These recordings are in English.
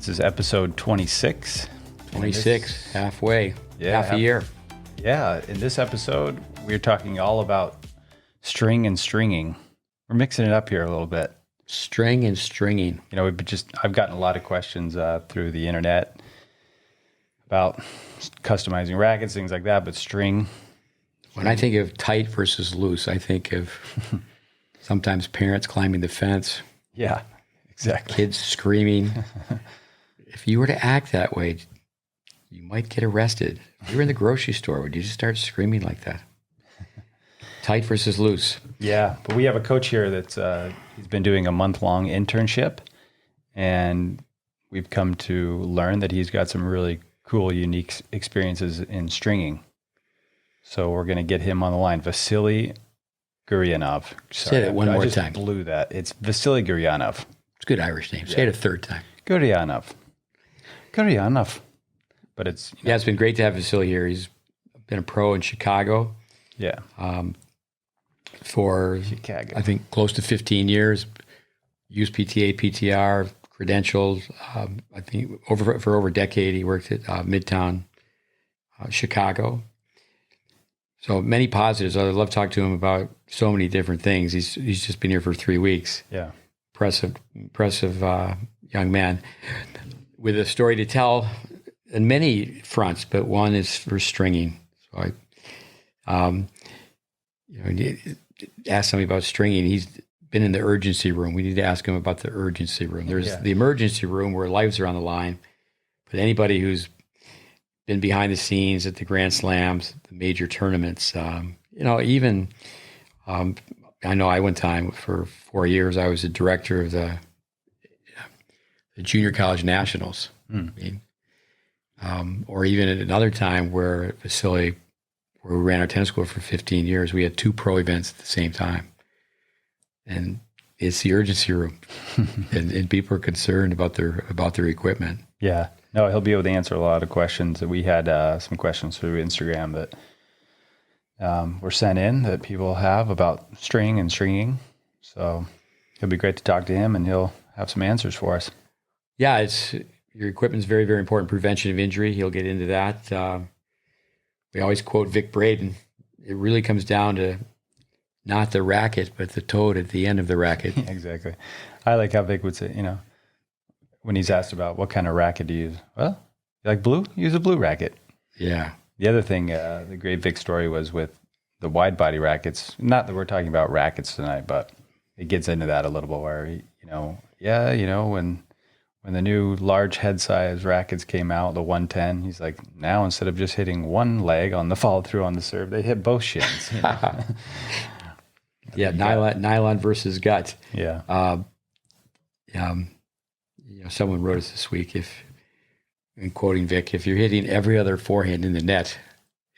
This is episode 26. 26, halfway, half a year. Yeah, in this episode, we're talking all about string and stringing. We're mixing it up here a little bit. String and stringing. You know, I've gotten a lot of questions through the internet about customizing rackets, things like that, but string. When I think of tight versus loose, I think of sometimes parents climbing the fence. Yeah, exactly. Kids screaming. If you were to act that way, you might get arrested. If you were in the grocery store, would you just start screaming like that? Tight versus loose. Yeah, but we have a coach here that's he's been doing a month-long internship, and we've come to learn that he's got some really cool, unique experiences in stringing. So we're going to get him on the line. Vasiliy Guryanov. Say that one more time. I just blew that. It's Vasiliy Guryanov. It's a good Irish name. Say it a third time. Guryanov. But it's... Yeah, it's been great to have Vasiliy here. He's been a pro in Chicago. Yeah. For, Chicago. I think, close to 15 years. USPTA, PTR, credentials. I think for over a decade, he worked at Midtown, Chicago. So many positives. I love talking to him about so many different things. He's just been here for 3 weeks. Yeah. Impressive young man with a story to tell in many fronts, but one is for stringing. So I asked somebody about stringing. He's been in the urgency room. We need to ask him about the urgency room. There's the emergency room where lives are on the line, but anybody who's been behind the scenes at the Grand Slams, the major tournaments, even I know one time for 4 years, I was the director of the Junior College Nationals. Or even at another time where Vasiliy, where we ran our tennis school for 15 years, we had 2 pro events at the same time. And it's the urgency room. and people are concerned about their equipment. Yeah. No, he'll be able to answer a lot of questions. We had some questions through Instagram that were sent in that people have about string and stringing. So it'll be great to talk to him, and he'll have some answers for us. Yeah, your equipment's very, very important. Prevention of injury. He'll get into that. We always quote Vic Braden. It really comes down to not the racket, but the toad at the end of the racket. Yeah, exactly. I like how Vic would say, when he's asked about what kind of racket to use. Well, you like blue? Use a blue racket. Yeah. The other thing, the great Vic story was with the wide body rackets. Not that we're talking about rackets tonight, but it gets into that a little bit where, when the new large head size rackets came out, the 110, he's like, now instead of just hitting one leg on the follow through on the serve, they hit both shins. Yeah, nylon versus gut. Yeah. Someone wrote us this week, in quoting Vic, if you're hitting every other forehand in the net,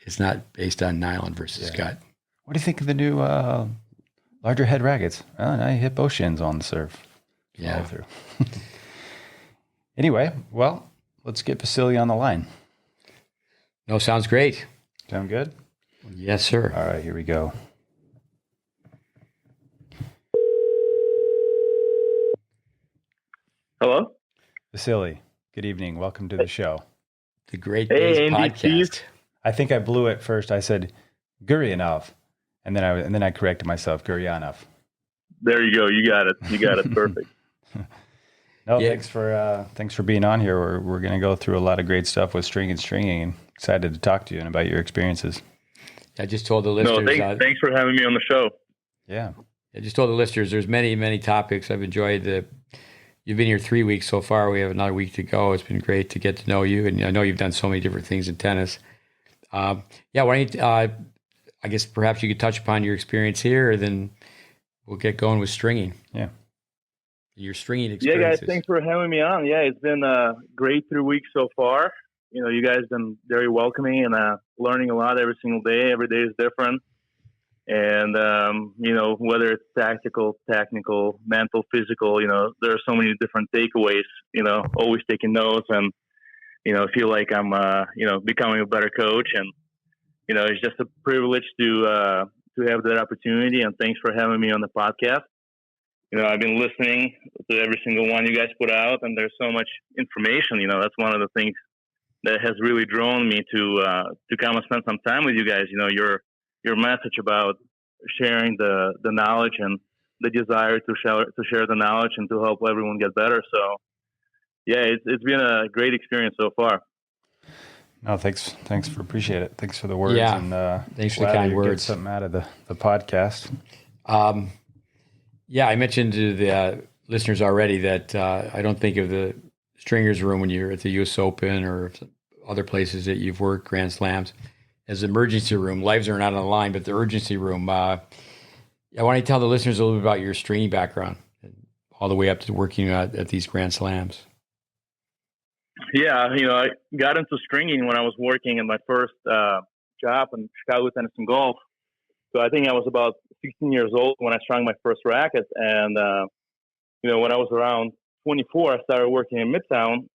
it's not based on nylon versus gut. What do you think of the new larger head rackets? Well, I hit both shins on the serve. Yeah. Through. Anyway, well, let's get Vasiliy on the line. No, sounds great. Sound good? Yes, sir. All right, here we go. Hello? Vasiliy, good evening. Welcome to the show. The GreatBase Podcast. Steve. I think I blew it first. I said Guryanov, and then I corrected myself, Guryanov. There you go. You got it. Perfect. No, thanks for being on here. We're going to go through a lot of great stuff with string and stringing, and excited to talk to you and about your experiences. I just told the listeners. No, thanks for having me on the show. Yeah. I just told the listeners there's many, many topics. I've enjoyed you've been here 3 weeks so far. We have another week to go. It's been great to get to know you, and I know you've done so many different things in tennis. Why don't you, I guess perhaps you could touch upon your experience here, and then we'll get going with stringing. Yeah. Your stringing experiences. Yeah, guys, thanks for having me on. Yeah, it's been a great 3 weeks so far. You guys have been very welcoming and learning a lot every single day. Every day is different. And, whether it's tactical, technical, mental, physical, there are so many different takeaways, always taking notes and, I feel like I'm, becoming a better coach. And, it's just a privilege to have that opportunity. And thanks for having me on the podcast. I've been listening to every single one you guys put out, and there's so much information. That's one of the things that has really drawn me to come and spend some time with you guys. Your message about sharing the knowledge and the desire to share the knowledge and to help everyone get better. So, yeah, it's been a great experience so far. No, thanks for appreciate it. Thanks for the words. Yeah, and thanks for the kind words. Get something out of the podcast. Yeah, I mentioned to the listeners already that I don't think of the stringers room when you're at the U.S. Open or other places that you've worked, Grand Slams, as emergency room. Lives are not on the line, but the urgency room. I want to tell the listeners a little bit about your stringing background, all the way up to working at these Grand Slams. Yeah, I got into stringing when I was working in my first job in Chicago Tennis and Golf. So I think I was about 16 years old when I strung my first racket. And, when I was around 24, I started working in Midtown.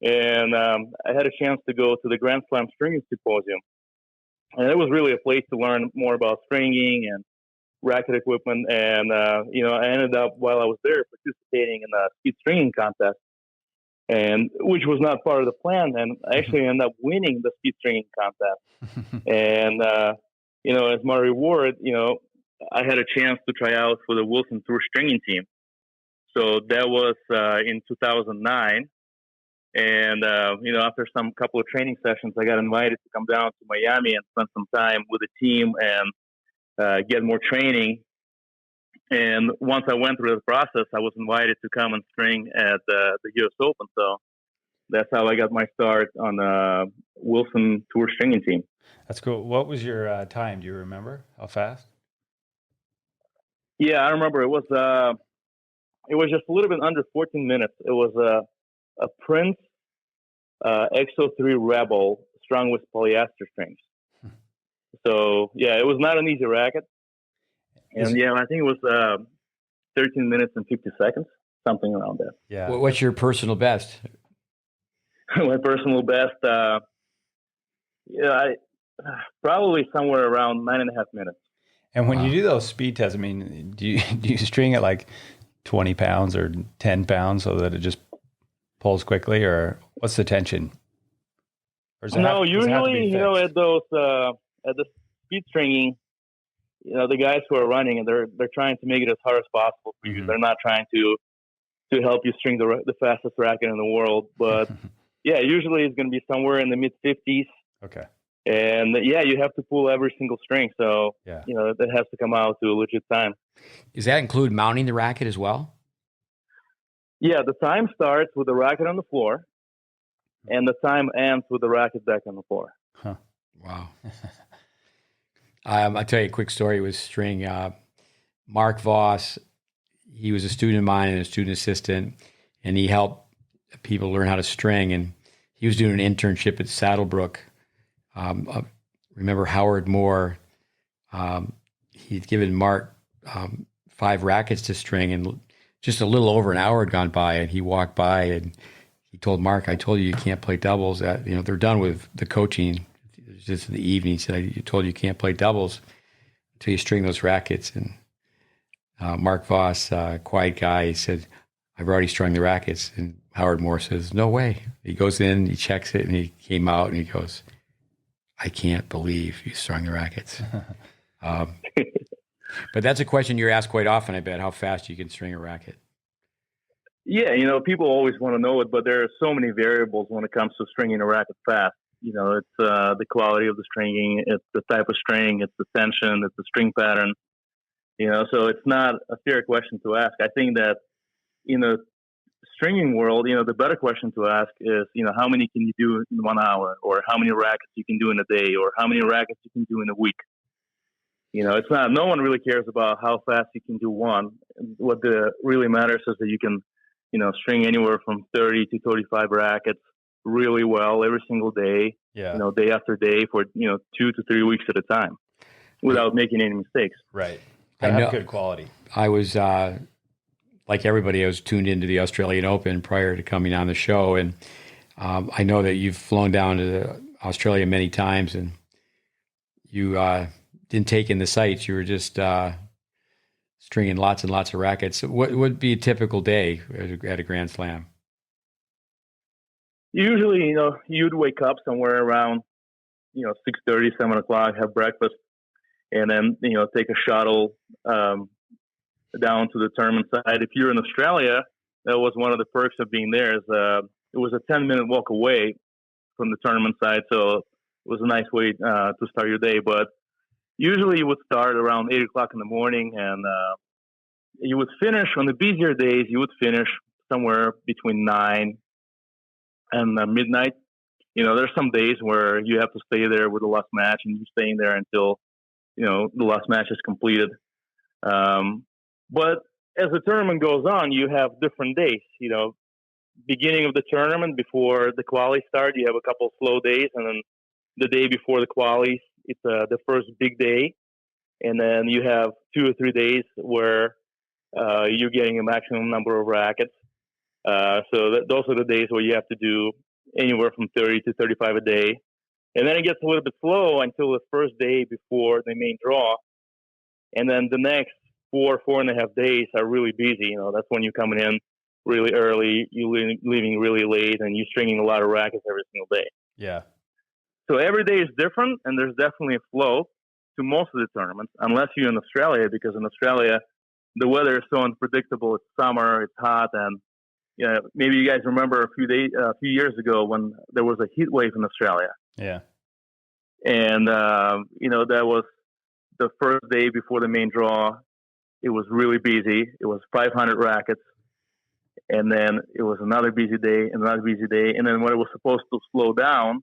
And I had a chance to go to the Grand Slam Stringing Symposium. And it was really a place to learn more about stringing and racket equipment. And, I ended up, while I was there, participating in a speed stringing contest, and which was not part of the plan. And I actually ended up winning the speed stringing contest. And, as my reward, I had a chance to try out for the Wilson Tour stringing team. So that was in 2009. And, after some couple of training sessions, I got invited to come down to Miami and spend some time with the team and get more training. And once I went through the process, I was invited to come and string at the U.S. Open. So that's how I got my start on the Wilson Tour stringing team. That's cool. What was your time? Do you remember how fast? Yeah, I remember it was just a little bit under 14 minutes. It was a Prince XO3 Rebel strung with polyester strings. So yeah, it was not an easy racket. And I think it was 13 minutes and 50 seconds, something around that. Yeah. What's your personal best? My personal best, probably somewhere around 9.5 minutes. And when you do those speed tests, I mean, do you string it like 20 pounds or 10 pounds so that it just pulls quickly, or what's the tension? No, usually, at those at the speed stringing, the guys who are running, and they're trying to make it as hard as possible for you. They're not trying to help you string the fastest racket in the world. But yeah, usually it's going to be somewhere in the mid 50s. Okay. And you have to pull every single string. So, that has to come out to a legit time. Does that include mounting the racket as well? Yeah, the time starts with the racket on the floor, and the time ends with the racket back on the floor. Huh. Wow. I'll tell you a quick story with string. Mark Voss, he was a student of mine and a student assistant, and he helped people learn how to string. And he was doing an internship at Saddlebrook. Remember Howard Moore? He'd given Mark 5 rackets to string, and just a little over an hour had gone by, and he walked by and he told Mark, "I told you can't play doubles. They're done with the coaching. It's just in the evening." He said, "I told you can't play doubles until you string those rackets." And Mark Voss, quiet guy, he said, "I've already strung the rackets." And Howard Moore says, "No way." He goes in, he checks it, and he came out and he goes, "I can't believe you strung the rackets." But that's a question you're asked quite often, I bet, how fast you can string a racket. Yeah, people always want to know it, but there are so many variables when it comes to stringing a racket fast. It's the quality of the stringing, it's the type of string, it's the tension, it's the string pattern. So it's not a fair question to ask. I think that in the stringing world, the better question to ask is, how many can you do in 1 hour, or how many rackets you can do in a day, or how many rackets you can do in a week. It's not, no one really cares about how fast you can do one. What really matters is that you can, string anywhere from 30 to 35 rackets really well every single day, day after day for, 2 to 3 weeks at a time without making any mistakes. Right. I have good quality. I was, like everybody, I was tuned into the Australian Open prior to coming on the show. And I know that you've flown down to Australia many times, and you didn't take in the sights. You were just stringing lots and lots of rackets. What would be a typical day at a Grand Slam? Usually, you'd wake up somewhere around, 6:30, 7 o'clock, have breakfast, and then, take a shuttle down to the tournament side. If you're in Australia, that was one of the perks of being there. It was a 10-minute walk away from the tournament side, so it was a nice way to start your day. But usually you would start around 8 o'clock in the morning, and you would finish on the busier days. You would finish somewhere between 9 and midnight. There's some days where you have to stay there with the last match, and you're staying there until the last match is completed. But as the tournament goes on, you have different days. Beginning of the tournament, before the quali start, you have a couple of slow days, and then the day before the quali, it's the first big day, and then you have 2 or 3 days where you're getting a maximum number of rackets. Those are the days where you have to do anywhere from 30 to 35 a day, and then it gets a little bit slow until the first day before the main draw, and then the next 4.5 days are really busy. That's when you're coming in really early, you're leaving really late, and you're stringing a lot of rackets every single day. Yeah. So every day is different, and there's definitely a flow to most of the tournaments, unless you're in Australia, because in Australia, the weather is so unpredictable. It's summer, it's hot, and maybe you guys remember a few years ago when there was a heat wave in Australia. Yeah. And, that was the first day before the main draw. It was really busy. It was 500 rackets. And then it was another busy day, another busy day. And then when it was supposed to slow down,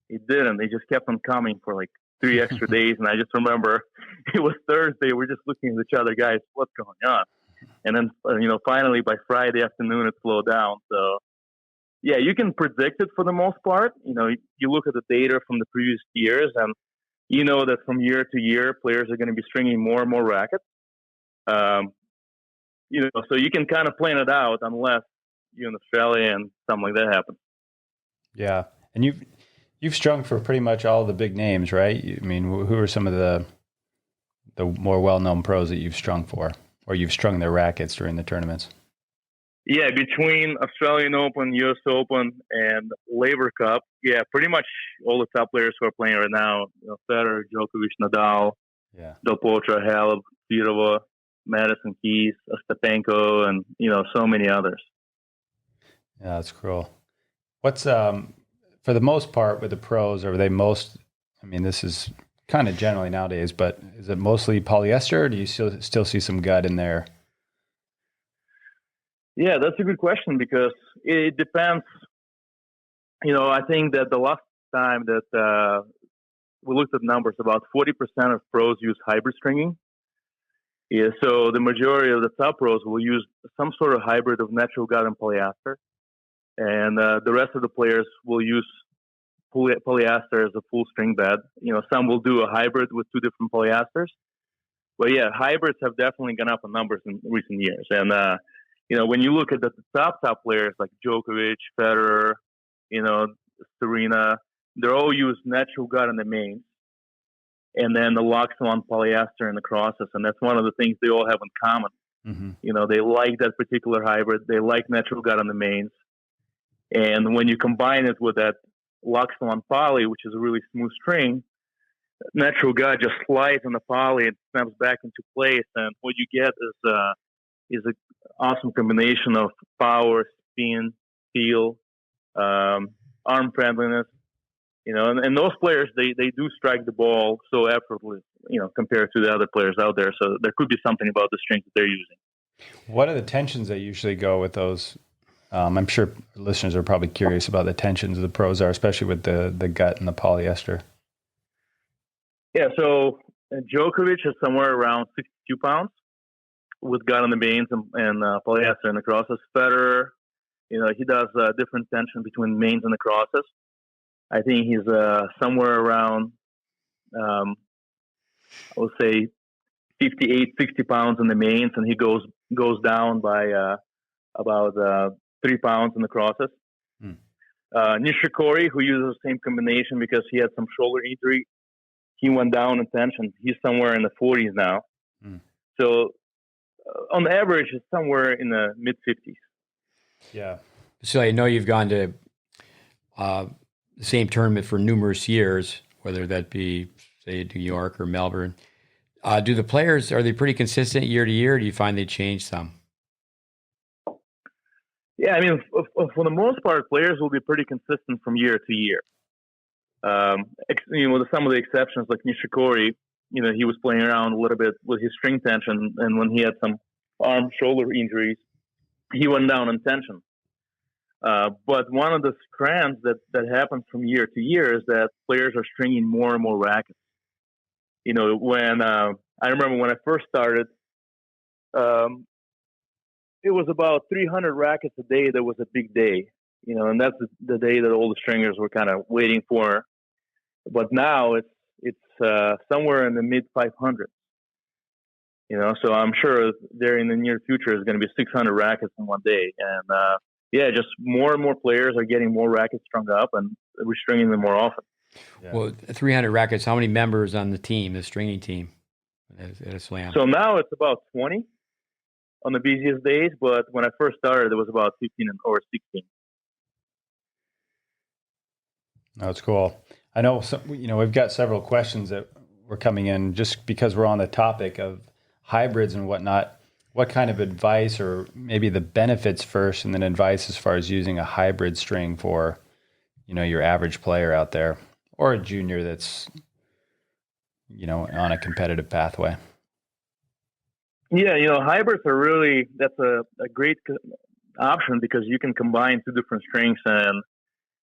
it didn't. They just kept on coming for like 3 extra days. And I just remember it was Thursday. We're just looking at each other, guys, what's going on? And then, finally by Friday afternoon, it slowed down. So, yeah, you can predict it for the most part. You look at the data from the previous years, and you know that from year to year, players are going to be stringing more and more rackets. So you can kind of plan it out unless you're in Australia and something like that happens. Yeah. And you've strung for pretty much all the big names, right? I mean, who are some of the more well-known pros that you've strung for, or you've strung their rackets during the tournaments? Yeah, between Australian Open, US Open, and Laver Cup, yeah, pretty much all the top players who are playing right now, Federer, Djokovic, Nadal, Del Potro, Halep, Kvitova, Madison Keys, Ostapenko, and so many others. Yeah, that's cool. What's for the most part with the pros? Are they most? I mean, this is kind of generally nowadays, but is it mostly polyester, or do you still see some gut in there? Yeah, that's a good question because it depends. I think that the last time that we looked at numbers, about 40% of pros use hybrid stringing. Yeah, so the majority of the top pros will use some sort of hybrid of natural gut and polyester, and the rest of the players will use polyester as a full string bed. Some will do a hybrid with 2 different polyesters, but yeah, hybrids have definitely gone up in numbers in recent years. And when you look at the top players like Djokovic, Federer, Serena, they all use natural gut in the mains, and then the Loxone polyester in the crosses. And that's one of the things they all have in common. Mm-hmm. They like that particular hybrid. They like natural gut on the mains. And when you combine it with that Loxone poly, which is a really smooth string, natural gut just slides on the poly and snaps back into place. And what you get is an awesome combination of power, spin, feel, arm friendliness. And those players, they do strike the ball so effortlessly, compared to the other players out there. So there could be something about the strength that they're using. What are the tensions that usually go with those? I'm sure listeners are probably curious about the tensions the pros are, especially with the gut and the polyester. Yeah, so Djokovic is somewhere around 62 pounds with gut on the mains and polyester in the crosses. Federer, he does different tension between mains and the crosses. I think he's somewhere around, I would say, 58, 60 pounds in the mains, and he goes down by about 3 pounds in the crosses. Nishikori, who uses the same combination because he had some shoulder injury, he went down in tension. He's somewhere in the 40s now. So on average, it's somewhere in the mid-50s. Yeah. So I know you've gone to the same tournament for numerous years, whether that be, say, New York or Melbourne. Do the players, are they pretty consistent year to year, or do you find they change some? Yeah, I mean, for the most part, players will be pretty consistent from year to year. With some of the exceptions, like Nishikori, he was playing around a little bit with his string tension, and when he had some arm, shoulder injuries, he went down in tension. But one of the strands that happens from year to year is that players are stringing more and more rackets. When I remember when I first started, it was about 300 rackets a day. That was a big day, and that's the day that all the stringers were kind of waiting for. But now it's somewhere in the mid 500s. So I'm sure there in the near future is going to be 600 rackets in one day, and just more and more players are getting more rackets strung up, and we're stringing them more often. Yeah. Well, 300 rackets. How many members on the team, the stringing team, at a slam? So now it's about 20 on the busiest days, but when I first started, it was about 15 or 16. That's cool. I know, we've got several questions that were coming in just because we're on the topic of hybrids and whatnot. What kind of advice, or maybe the benefits first, and then advice as far as using a hybrid string for, your average player out there, or a junior that's, on a competitive pathway? Yeah, hybrids are that's a great option because you can combine two different strings, and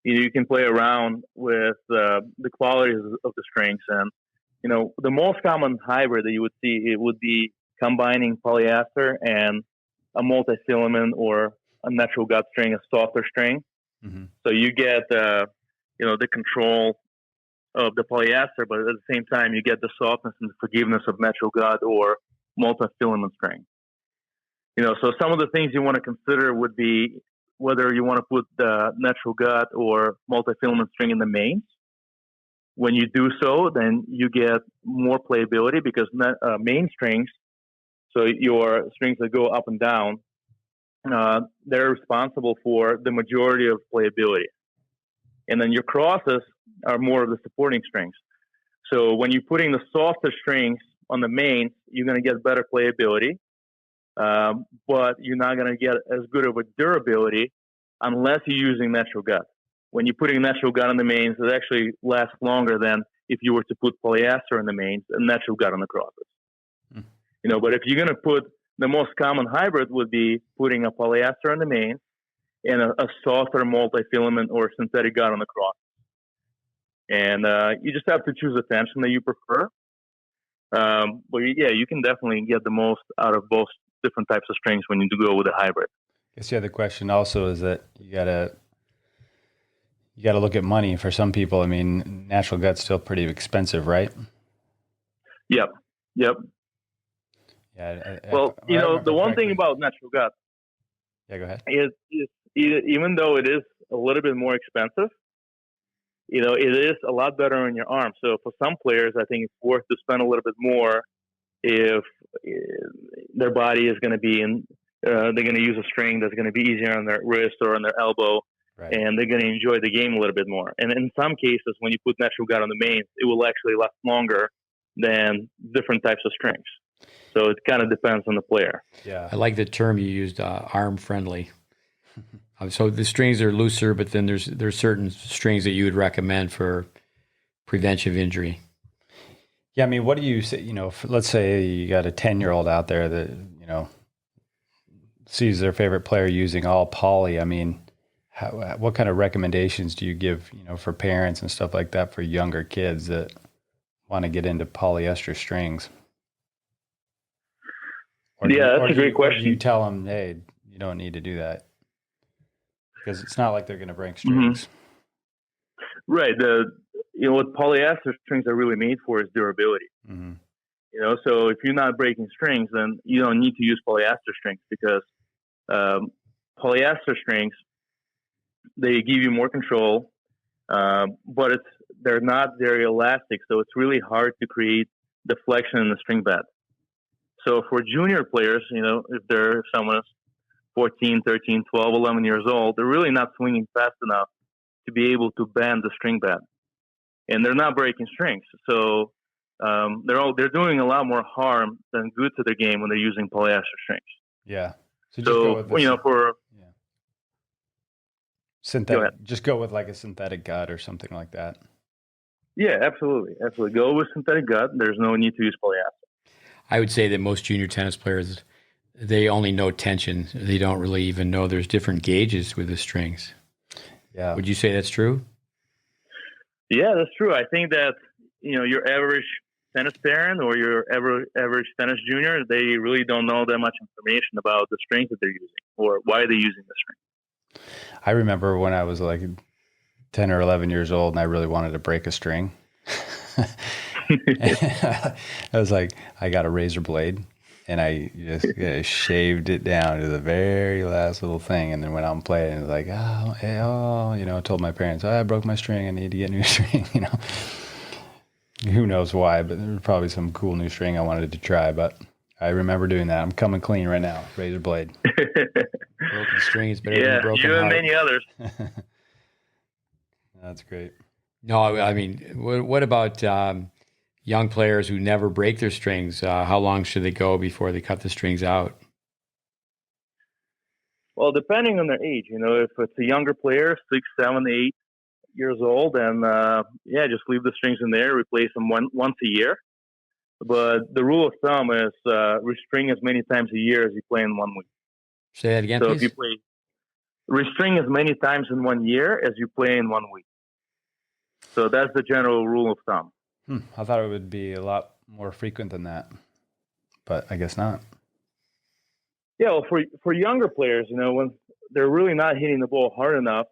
you can play around with the qualities of the strings. And, the most common hybrid that you would see, it would be combining polyester and a multi-filament or a natural gut string, a softer string. Mm-hmm. So you get, the control of the polyester, but at the same time, you get the softness and the forgiveness of natural gut or multi-filament string. So some of the things you want to consider would be whether you want to put the natural gut or multi-filament string in the mains. When you do so, then you get more playability because main strings, so your strings that go up and down, they're responsible for the majority of playability. And then your crosses are more of the supporting strings. So when you're putting the softer strings on the mains, you're going to get better playability, but you're not going to get as good of a durability unless you're using natural gut. When you're putting natural gut on the mains, it actually lasts longer than if you were to put polyester on the mains and natural gut on the crosses. Mm. But if you're going to put, the most common hybrid would be putting a polyester on the mains and a softer multi-filament or synthetic gut on the cross. And you just have to choose the tension that you prefer. But you can definitely get the most out of both different types of strings when you do go with a hybrid. I guess the other question also is that you gotta look at money for some people. I mean, natural gut's still pretty expensive, right? Yep. Yeah. The one thing about natural gut, go ahead, is even though it is a little bit more expensive, it is a lot better on your arm. So for some players, I think it's worth to spend a little bit more if their body is going to be they're going to use a string that's going to be easier on their wrist or on their elbow, right, and they're going to enjoy the game a little bit more. And in some cases, when you put natural gut on the mains, it will actually last longer than different types of strings. So it kind of depends on the player. Yeah, I like the term you used, arm friendly. So the strings are looser, but then there's certain strings that you would recommend for prevention of injury. Yeah, I mean, what do you say? Let's say you got a 10-year-old out there that sees their favorite player using all poly. I mean, what kind of recommendations do you give? For parents and stuff like that for younger kids that want to get into polyester strings. That's a great question. Or do you tell them, hey, you don't need to do that? Because it's not like they're going to break strings. Mm-hmm. Right. What polyester strings are really made for is durability. Mm-hmm. So if you're not breaking strings, then you don't need to use polyester strings because polyester strings, they give you more control, but they're not very elastic. So it's really hard to create deflection in the string bed. So for junior players, if someone is 14, 13, 12, 11 years old, they're really not swinging fast enough to be able to bend the string bed, and they're not breaking strings. So they're doing a lot more harm than good to the game when they're using polyester strings. Yeah. So just So go with this, for synthetic. Just go with like a synthetic gut or something like that. Yeah, absolutely. Go with synthetic gut. There's no need to use polyester. I would say that most junior tennis players, they only know tension. They don't really even know there's different gauges with the strings. Yeah. Would you say that's true? Yeah, that's true. I think that, your average tennis parent or your average tennis junior, they really don't know that much information about the strings that they're using or why they're using the string. I remember when I was like 10 or 11 years old and I really wanted to break a string. I was like, I got a razor blade and I just shaved it down to the very last little thing and then went out and played and was like, I told my parents, I broke my string. I need to get a new string, Who knows why, but there was probably some cool new string I wanted to try, but I remember doing that. I'm coming clean right now. Razor blade. Broken string is better than a broken you heart. and many others. That's great. No, I mean, what about young players who never break their strings? How long should they go before they cut the strings out? Well, depending on their age, if it's a younger player, 6, 7, 8 years old, then just leave the strings in there, replace them once a year. But the rule of thumb is restring as many times a year as you play in 1 week. Say that again, so please. If you restring as many times in 1 year as you play in 1 week. So that's the general rule of thumb. I thought it would be a lot more frequent than that, but I guess not. Yeah, well, for younger players, when they're really not hitting the ball hard enough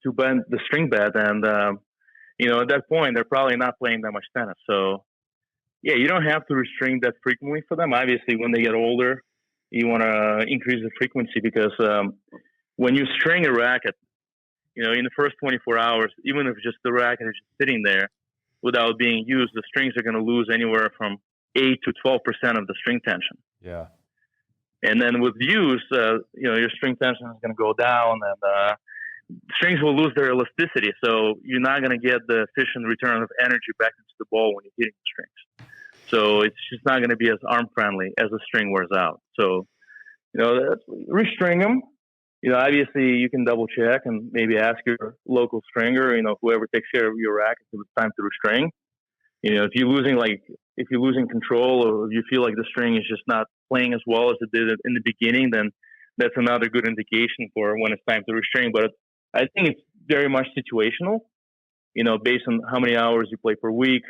to bend the string bed, and at that point they're probably not playing that much tennis. So yeah, you don't have to restring that frequently for them. Obviously, when they get older, you want to increase the frequency because when you string a racket, in the first 24 hours, even if just the racket is just sitting there without being used, the strings are going to lose anywhere from 8 to 12% of the string tension. Yeah. And then with use, your string tension is going to go down and strings will lose their elasticity. So you're not going to get the efficient return of energy back into the ball when you're hitting the strings. So it's just not going to be as arm friendly as the string wears out. So, restring them. Obviously you can double check and maybe ask your local stringer, whoever takes care of your racket if it's time to restring. If you're losing control or if you feel like the string is just not playing as well as it did in the beginning, then that's another good indication for when it's time to restring. But I think it's very much situational, based on how many hours you play per week,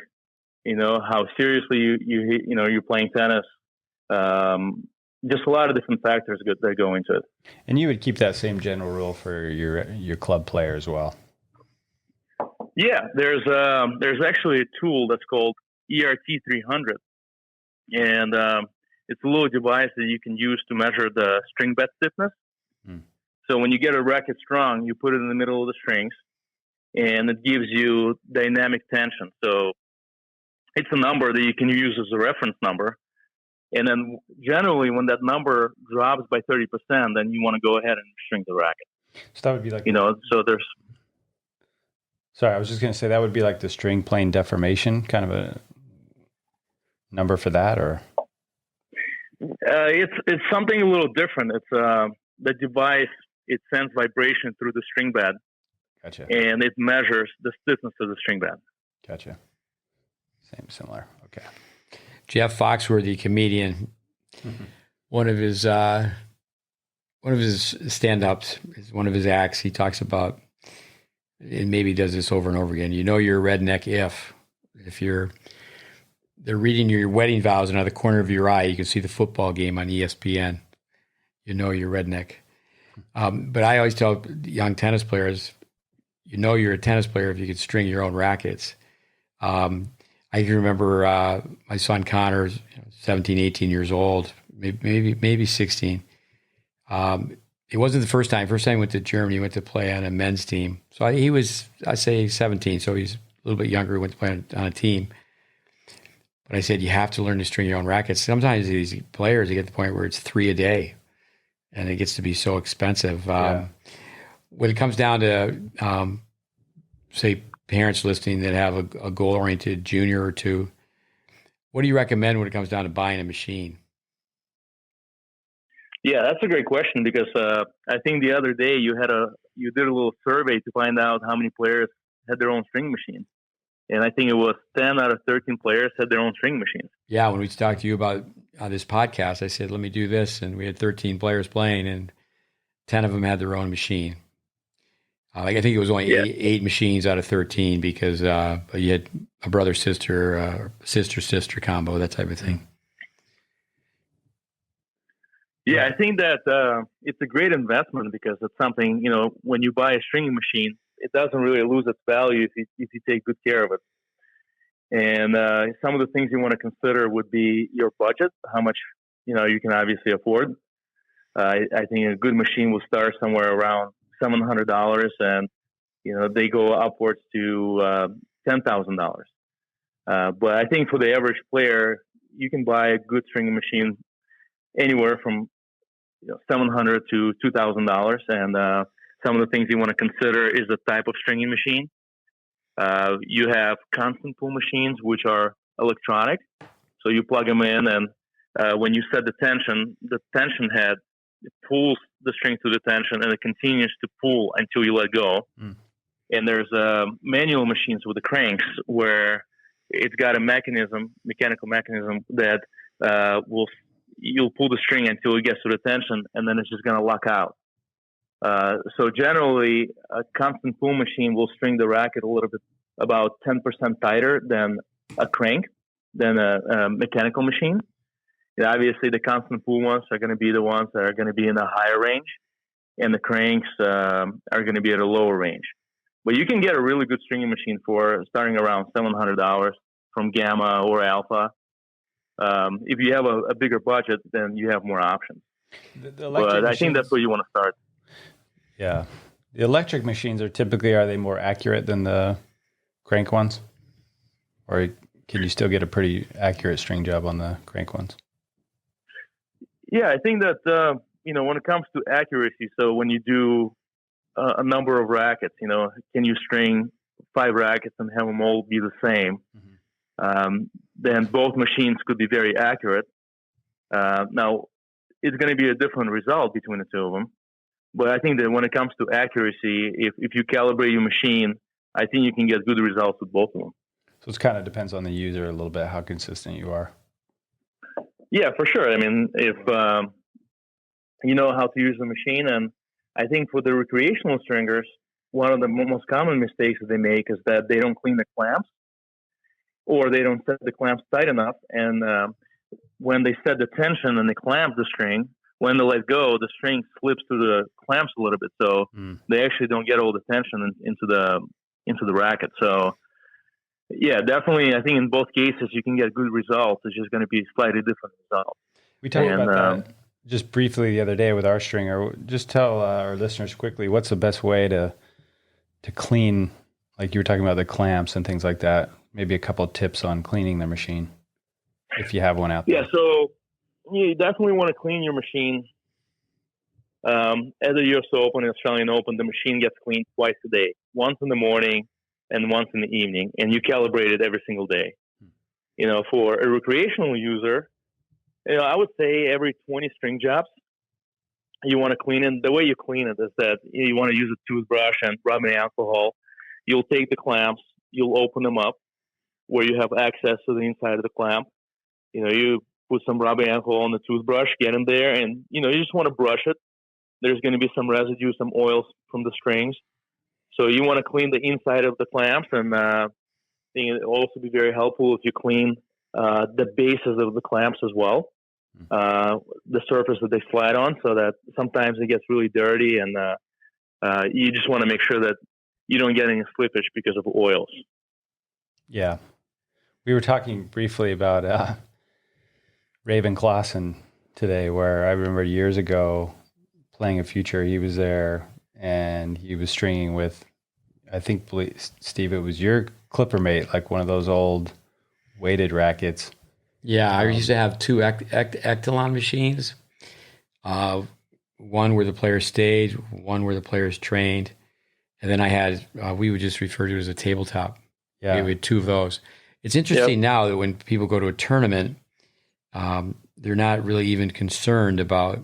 how seriously you're playing tennis. Just a lot of different factors that go into it. And you would keep that same general rule for your club player as well. Yeah, there's actually a tool that's called ERT 300, and it's a little device that you can use to measure the string bed stiffness. So when you get a racket strung, you put it in the middle of the strings, and it gives you dynamic tension. So it's a number that you can use as a reference number. And then generally when that number drops by 30%, then you want to go ahead and string the racket. So that would be like, so there's... Sorry, I was just going to say that would be like the string plane deformation, kind of a number for that, or? It's something a little different. It's the device, it sends vibration through the string bed. Gotcha. And it measures the stiffness of the string bed. Gotcha. Similar. Okay. Jeff Foxworthy, comedian, one of his stand-ups, one of his acts, he talks about, and maybe does this over and over again, you're a redneck if they're reading your wedding vows and out of the corner of your eye, you can see the football game on ESPN. You're redneck. But I always tell young tennis players, you're a tennis player if you could string your own rackets. I can remember my son Connor, 17, 18 years old, maybe 16. It wasn't the first time. First time he went to Germany, he went to play on a men's team. So he was, I say 17, so he's a little bit younger, he went to play on a team. But I said, you have to learn to string your own rackets. Sometimes these players, they get to the point where it's 3 a day, and it gets to be so expensive. When it comes down to, say, parents listening that have a goal-oriented junior or two, what do you recommend when it comes down to buying a machine? Yeah, that's a great question because I think the other day you did a little survey to find out how many players had their own string machine. And I think it was 10 out of 13 players had their own string machines. Yeah, when we talked to you about this podcast, I said, let me do this. And we had 13 players playing, and 10 of them had their own machine. I think it was only eight machines out of 13 because you had a brother-sister, sister-sister combo, that type of thing. Yeah, I think that it's a great investment because it's something, when you buy a stringing machine, it doesn't really lose its value if you take good care of it. And some of the things you want to consider would be your budget, how much, you can obviously afford. I think a good machine will start somewhere around $700 and, they go upwards to $10,000. But I think for the average player, you can buy a good stringing machine anywhere from $700 to $2,000. And some of the things you want to consider is the type of stringing machine. You have constant pull machines, which are electronic. So you plug them in, and when you set the tension head, it pulls the string to the tension, and it continues to pull until you let go. Mm. And there's manual machines with the cranks where it's got a mechanical mechanism that you'll pull the string until it gets to the tension, and then it's just going to lock out. So generally, a constant pull machine will string the racket a little bit about 10% tighter than a crank, than a mechanical machine. And obviously, the constant pull ones are going to be the ones that are going to be in the higher range, and the cranks are going to be at a lower range. But you can get a really good stringing machine for starting around $700 from Gamma or Alpha. If you have a bigger budget, then you have more options. But I think that's where you want to start. Yeah. The electric machines are they more accurate than the crank ones? Or can you still get a pretty accurate string job on the crank ones? Yeah, I think that, when it comes to accuracy, so when you do a number of rackets, can you string 5 rackets and have them all be the same? Mm-hmm. Then both machines could be very accurate. Now, it's going to be a different result between the two of them. But I think that when it comes to accuracy, if you calibrate your machine, I think you can get good results with both of them. So it kind of depends on the user a little bit, how consistent you are. Yeah, for sure. I mean, if you know how to use the machine, and I think for the recreational stringers, one of the most common mistakes that they make is that they don't clean the clamps, or they don't set the clamps tight enough. And when they set the tension and they clamp the string, when they let go, the string slips through the clamps a little bit, so they actually don't get all the tension into the racket. So, yeah, definitely, I think in both cases you can get good results. It's just going to be slightly different results. We talked about that just briefly the other day with our stringer. Just tell our listeners quickly, what's the best way to clean, like you were talking about the clamps and things like that, maybe a couple of tips on cleaning the machine, if you have one out there. Yeah, so you definitely want to clean your machine. At the US Open and Australian Open, the machine gets cleaned twice a day, once in the morning and once in the evening, and you calibrate it every single day. For a recreational user, I would say every 20 string jobs, you want to clean it. The way you clean it is that you want to use a toothbrush and rubbing alcohol. You'll take the clamps, you'll open them up where you have access to the inside of the clamp. You put some rubbing alcohol on the toothbrush, get in there, and, you just want to brush it. There's going to be some residue, some oils from the strings. So you want to clean the inside of the clamps, and I think it will also be very helpful if you clean the bases of the clamps as well, the surface that they slide on, so that sometimes it gets really dirty, and you just want to make sure that you don't get any slippage because of oils. Yeah. We were talking briefly about Raven Clausen today, where I remember years ago playing a future, he was there and he was stringing with, I think, Steve, it was your clipper mate, like one of those old weighted rackets. Yeah, I used to have two Echelon machines. One where the players stayed, one where the players trained. And then I had, we would just refer to it as a tabletop. Yeah. We had two of those. It's interesting now that when people go to a tournament, they're not really even concerned about,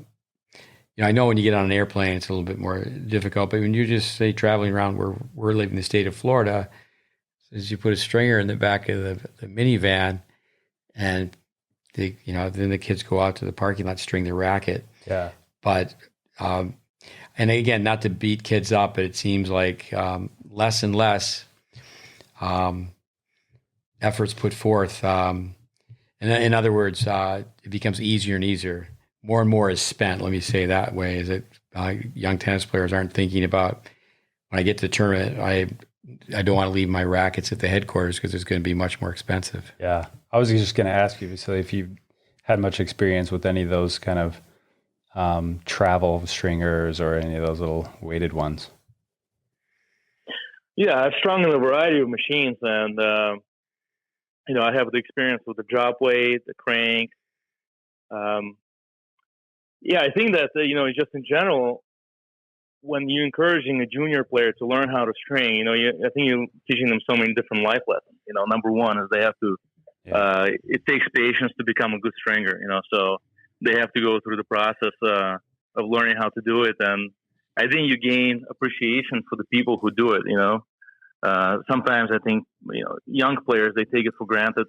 I know when you get on an airplane, it's a little bit more difficult, but when you're just, say, traveling around where we're living in the state of Florida, as you put a stringer in the back of the minivan, and then the kids go out to the parking lot to string their racket. Yeah. But, and again, not to beat kids up, but it seems like less and less efforts put forth. And in other words, it becomes easier and easier. More and more is spent, let me say that way, is that young tennis players aren't thinking about, when I get to the tournament, I don't want to leave my rackets at the headquarters because it's going to be much more expensive. Yeah. I was just going to ask you, Vasiliy, if you had much experience with any of those kind of travel stringers or any of those little weighted ones. Yeah, I've strung in a variety of machines, and I have the experience with the drop weight, the crank. I think that just in general, when you're encouraging a junior player to learn how to string, I think you're teaching them so many different life lessons. Number one is they have to. It takes patience to become a good stringer. So they have to go through the process of learning how to do it, and I think you gain appreciation for the people who do it. Sometimes I think young players, they take it for granted.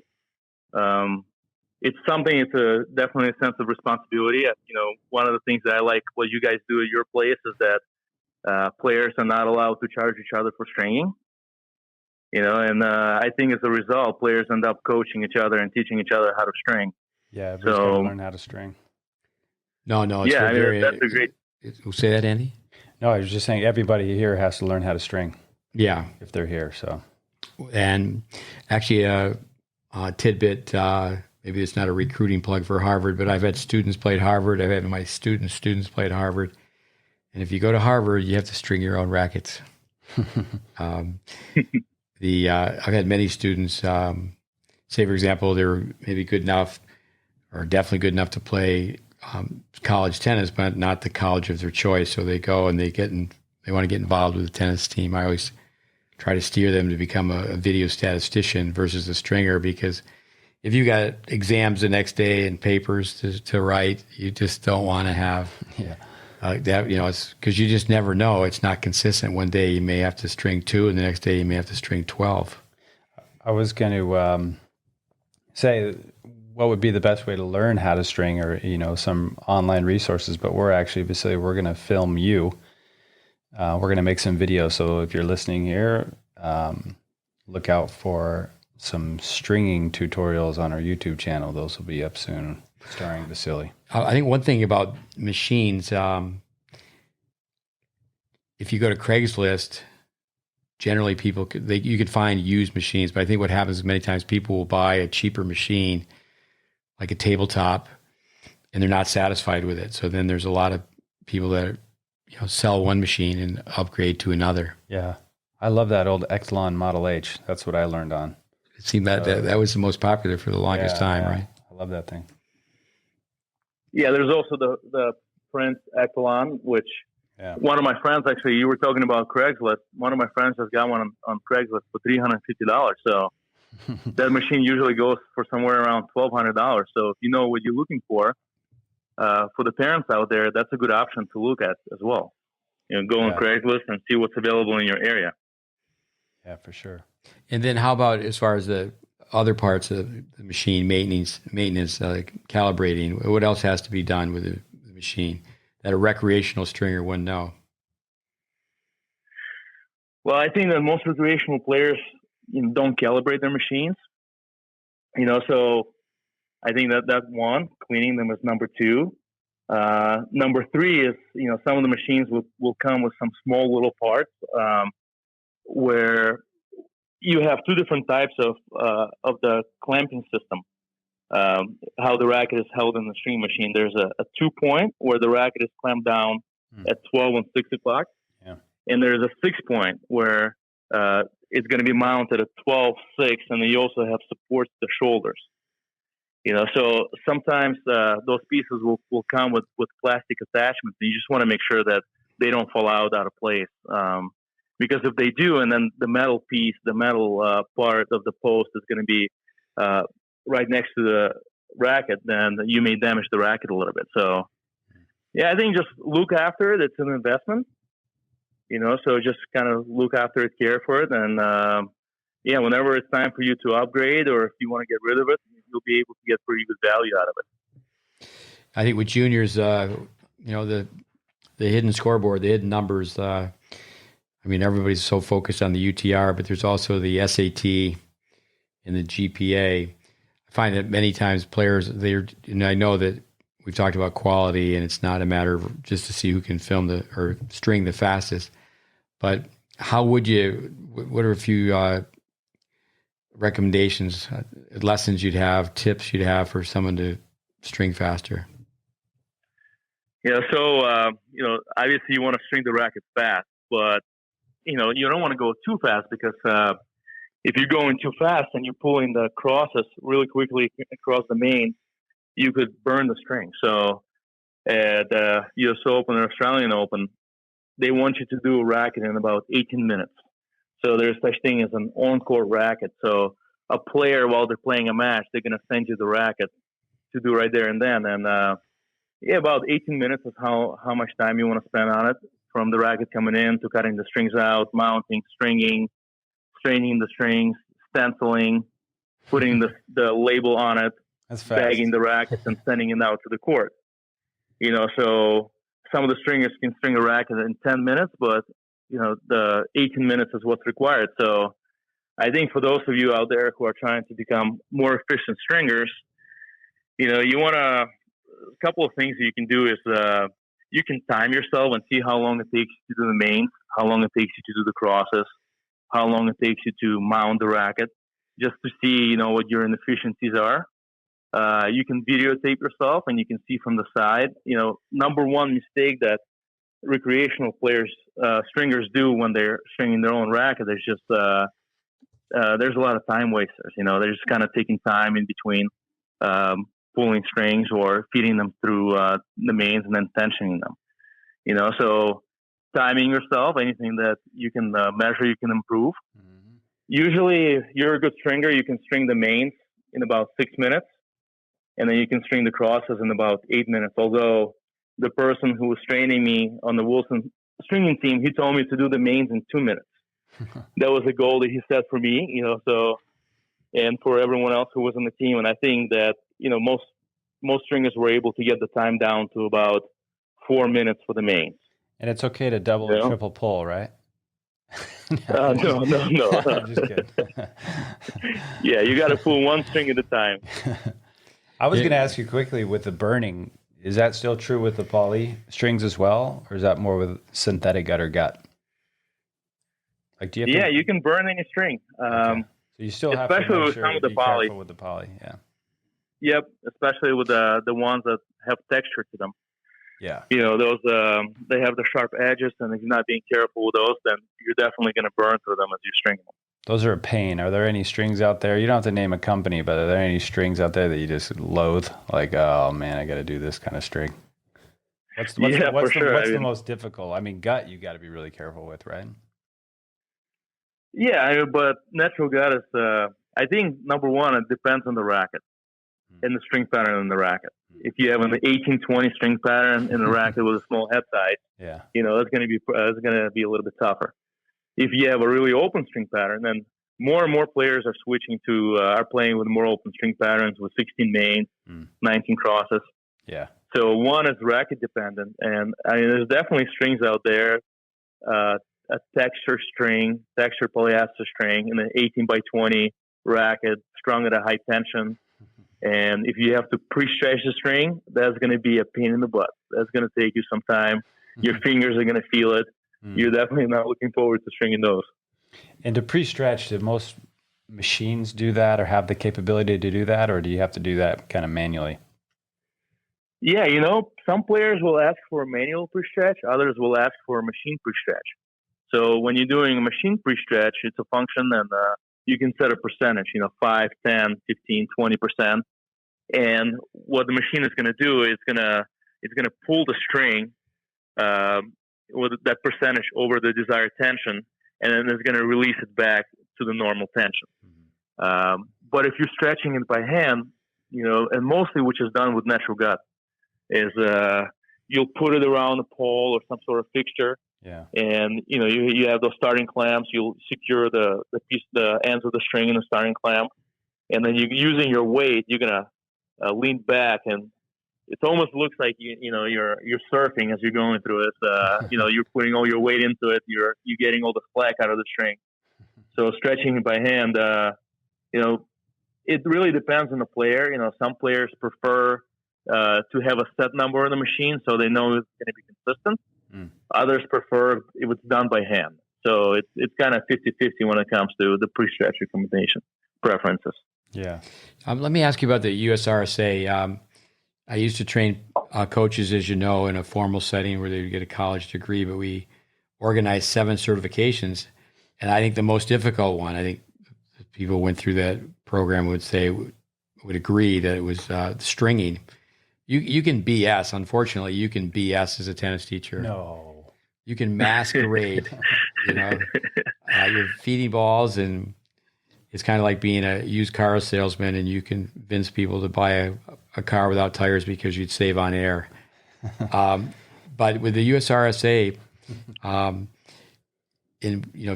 It's something. It's definitely a sense of responsibility. One of the things that I like what you guys do at your place is that players are not allowed to charge each other for stringing. And I think as a result, players end up coaching each other and teaching each other how to string. Yeah, everybody's got to learn how to string. No, it's that's a great. Say that, Andy? No, I was just saying everybody here has to learn how to string. Yeah, if they're here. So, and actually, a tidbit. Maybe it's not a recruiting plug for Harvard, but I've had students play at Harvard. I've had my students play at Harvard. And if you go to Harvard, you have to string your own rackets. I've had many students say, for example, they were maybe good enough or definitely good enough to play college tennis, but not the college of their choice. So they go and they want to get involved with the tennis team. I always try to steer them to become a video statistician versus a stringer, because if you got exams the next day and papers to write, you just don't want to have that. It's because you just never know. It's not consistent. One day you may have to string 2, and the next day you may have to string 12. I was going to say what would be the best way to learn how to string, or some online resources. But we're going to film you. We're going to make some videos. So if you're listening here, look out for some stringing tutorials on our YouTube channel. Those will be up soon, starring Vasiliy. I think one thing about machines, if you go to Craigslist, generally you could find used machines, but I think what happens is many times people will buy a cheaper machine, like a tabletop, and they're not satisfied with it. So then there's a lot of people that sell one machine and upgrade to another. Yeah. I love that old Exelon Model H. That's what I learned on. It seemed that was the most popular for the longest time, right? I love that thing. Yeah, there's also the Prince Echelon, which one of my friends, actually, you were talking about Craigslist. One of my friends has got one on Craigslist for $350. So that machine usually goes for somewhere around $1,200. So if you know what you're looking for the parents out there, that's a good option to look at as well. Go on Craigslist and see what's available in your area. Yeah, for sure. And then how about as far as the other parts of the machine, maintenance, like calibrating? What else has to be done with the machine that a recreational stringer wouldn't know? Well, I think that most recreational players don't calibrate their machines. So I think that's one. Cleaning them is number 2. Number 3 is, some of the machines will come with some small little parts where you have 2 different types of the clamping system. How the racket is held in the string machine. There's a 2-point where the racket is clamped down at 12 and 6 o'clock. Yeah. And there's a 6-point where it's going to be mounted at 12.6, and then you also have supports to the shoulders. So sometimes those pieces will come with plastic attachments, and you just want to make sure that they don't fall out of place. Because if they do, and then the metal piece, the metal part of the post is going to be right next to the racket, then you may damage the racket a little bit. So, yeah, I think just look after it. It's an investment, so just kind of look after it, care for it. And, whenever it's time for you to upgrade or if you want to get rid of it, you'll be able to get pretty good value out of it. I think with juniors, the hidden scoreboard, the hidden numbers, everybody's so focused on the UTR, but there's also the SAT and the GPA. I find that many times players, I know that we've talked about quality, and it's not a matter of just to see who can or string the fastest. But what are a few recommendations, lessons you'd have, tips you'd have for someone to string faster? Yeah, so, obviously you want to string the racket fast, but, you don't want to go too fast because if you're going too fast and you're pulling the crosses really quickly across the main, you could burn the string. So at the US Open or Australian Open, they want you to do a racket in about 18 minutes. So there's such thing as an on-court racket. So a player, while they're playing a match, they're going to send you the racket to do right there and then. And about 18 minutes is how much time you want to spend on it, from the racket coming in to cutting the strings out, mounting, stringing, straining the strings, stenciling, putting the label on it, bagging the rackets, and sending it out to the court. So some of the stringers can string a racket in 10 minutes, but the 18 minutes is what's required. So I think for those of you out there who are trying to become more efficient stringers, you want a couple of things you can do is you can time yourself and see how long it takes you to do the mains, how long it takes you to do the crosses, how long it takes you to mount the racket, just to see, what your inefficiencies are. You can videotape yourself and you can see from the side. Number one mistake that recreational players, stringers do when they're stringing their own racket is just there's a lot of time wasters. They're just kind of taking time in between pulling strings or feeding them through the mains and then tensioning them. So timing yourself, anything that you can measure, you can improve. Mm-hmm. Usually, if you're a good stringer, you can string the mains in about 6 minutes, and then you can string the crosses in about 8 minutes. Although the person who was training me on the Wilson stringing team, he told me to do the mains in 2 minutes. That was a goal that he set for me, so, and for everyone else who was on the team. And I think that, most stringers were able to get the time down to about 4 minutes for the mains. And it's okay to double or triple pull, right? No. I'm just kidding. Yeah, you got to pull one string at a time. I was going to ask you quickly, with the burning, is that still true with the poly strings as well, or is that more with synthetic gut or gut? Like, do you have you can burn any string. Okay. So you still have to make sure to be careful with the poly. Yeah. Yep, especially with the ones that have texture to them. Yeah. Those they have the sharp edges, and if you're not being careful with those, then you're definitely going to burn through them as you're stringing them. Those are a pain. Are there any strings out there? You don't have to name a company, but are there any strings out there that you just loathe? Like, oh man, I got to do this kind of string. What's the most difficult? I mean, gut, you got to be really careful with, right? Yeah, but natural gut is, I think, number one, it depends on the racket and the string pattern in the racket. If you have an 18-20 string pattern in the racket with a small head size, it's going to be a little bit tougher. If you have a really open string pattern, then more and more players are playing with more open string patterns with 16 mains, 19 crosses. Yeah. So one is racket dependent, and there's definitely strings out there. A texture polyester string in an 18x20 racket strung at a high tension. And if you have to pre-stretch the string, that's going to be a pain in the butt. That's going to take you some time. Your fingers are going to feel it. You're definitely not looking forward to stringing those. And to pre-stretch, do most machines do that or have the capability to do that, or do you have to do that kind of manually? Yeah, some players will ask for a manual pre-stretch. Others will ask for a machine pre-stretch. So when you're doing a machine pre-stretch, it's a function, and you can set a percentage, 5, 10, 15, 20%. And what the machine is going to do is it's going to pull the string with that percentage over the desired tension, and then it's going to release it back to the normal tension. But if you're stretching it by hand, and mostly which is done with natural gut, is you'll put it around a pole or some sort of fixture. Yeah. And you have those starting clamps. You'll secure the ends of the string in the starting clamp, and then using your weight, you're gonna lean back, and it almost looks like you're surfing as you're going through it. You're putting all your weight into it. You're getting all the slack out of the string. So stretching it by hand, it really depends on the player. Some players prefer to have a set number on the machine so they know it's going to be consistent. Others prefer if it's done by hand. So it's kind of 50-50 when it comes to the pre-stretch recommendation preferences. Yeah. Let me ask you about the USRSA. I used to train coaches, as you know, in a formal setting where they would get a college degree, but we organized 7 certifications. And I think the most difficult one, I think people who went through that program would agree that it was stringing. You can BS. Unfortunately, you can BS as a tennis teacher. No. You can masquerade. You're feeding balls, and it's kind of like being a used car salesman, and you convince people to buy a car without tires because you'd save on air. But with the USRSA,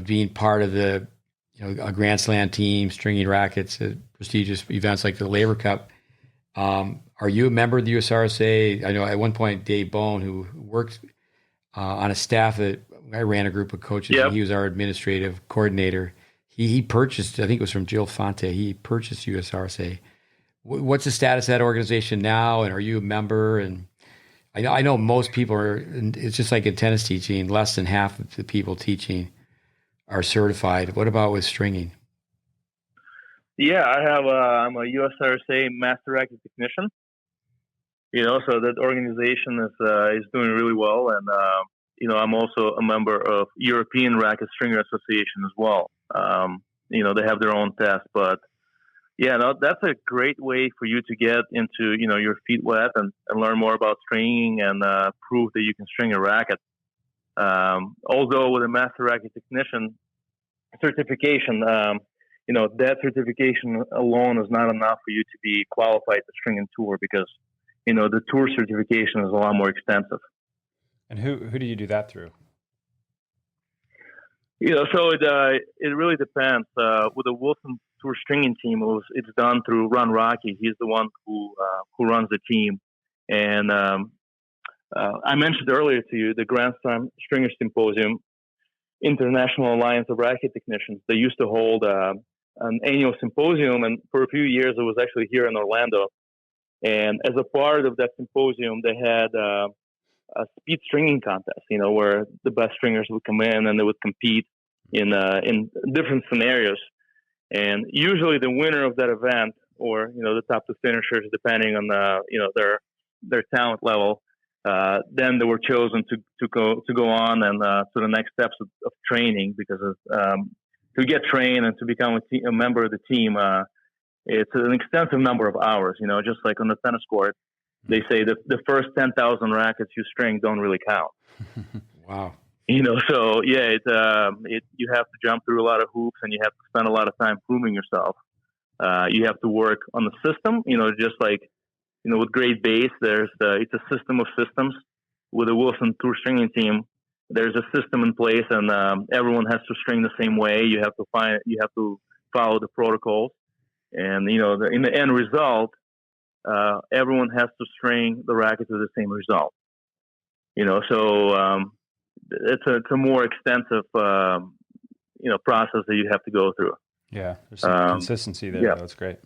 being part of the a Grand Slam team, stringing rackets at prestigious events like the Laver Cup. Are you a member of the USRSA? I know at one point Dave Bone, who worked on a staff that I ran a group of coaches, and he was our administrative coordinator. He purchased, I think it was from Jill Fonte, he purchased USRSA. What's the status of that organization now, and are you a member? And I know most people are, it's just like in tennis teaching, less than half of the people teaching are certified. What about with stringing? Yeah, I'm a USRSA Master Racket Technician. So that organization is doing really well, and I'm also a member of European Racket Stringer Association as well. They have their own test, but that's a great way for you to get into your feet wet and learn more about stringing and prove that you can string a racket. Although with a Master Racket Technician certification, that certification alone is not enough for you to be qualified to string and tour, because the tour certification is a lot more extensive. And who do you do that through? So it really depends. With the Wilson Tour stringing team, it's done through Ron Rocky. He's the one who runs the team. And I mentioned earlier to you the Grand Slam Stringer Symposium, International Alliance of Racket Technicians. They used to hold an annual symposium, and for a few years it was actually here in Orlando. And as a part of that symposium, they had a speed stringing contest, where the best stringers would come in and they would compete in different scenarios. And usually the winner of that event, or the top 2 finishers, depending on their talent level, then they were chosen to go on and to the next steps of training, because to get trained and to become a member of the team, it's an extensive number of hours. Just like on the tennis court, they say that the first 10,000 rackets you string don't really count. Wow. So you have to jump through a lot of hoops, and you have to spend a lot of time proving yourself. You have to work on the system, just like, with GreatBase, it's a system of systems. With the Wilson Tour stringing team, there's a system in place, and everyone has to string the same way. You have to follow the protocols, and in the end result, everyone has to string the racket to the same result. So it's a more extensive process that you have to go through. Yeah, there's some consistency there. Yeah. That's great.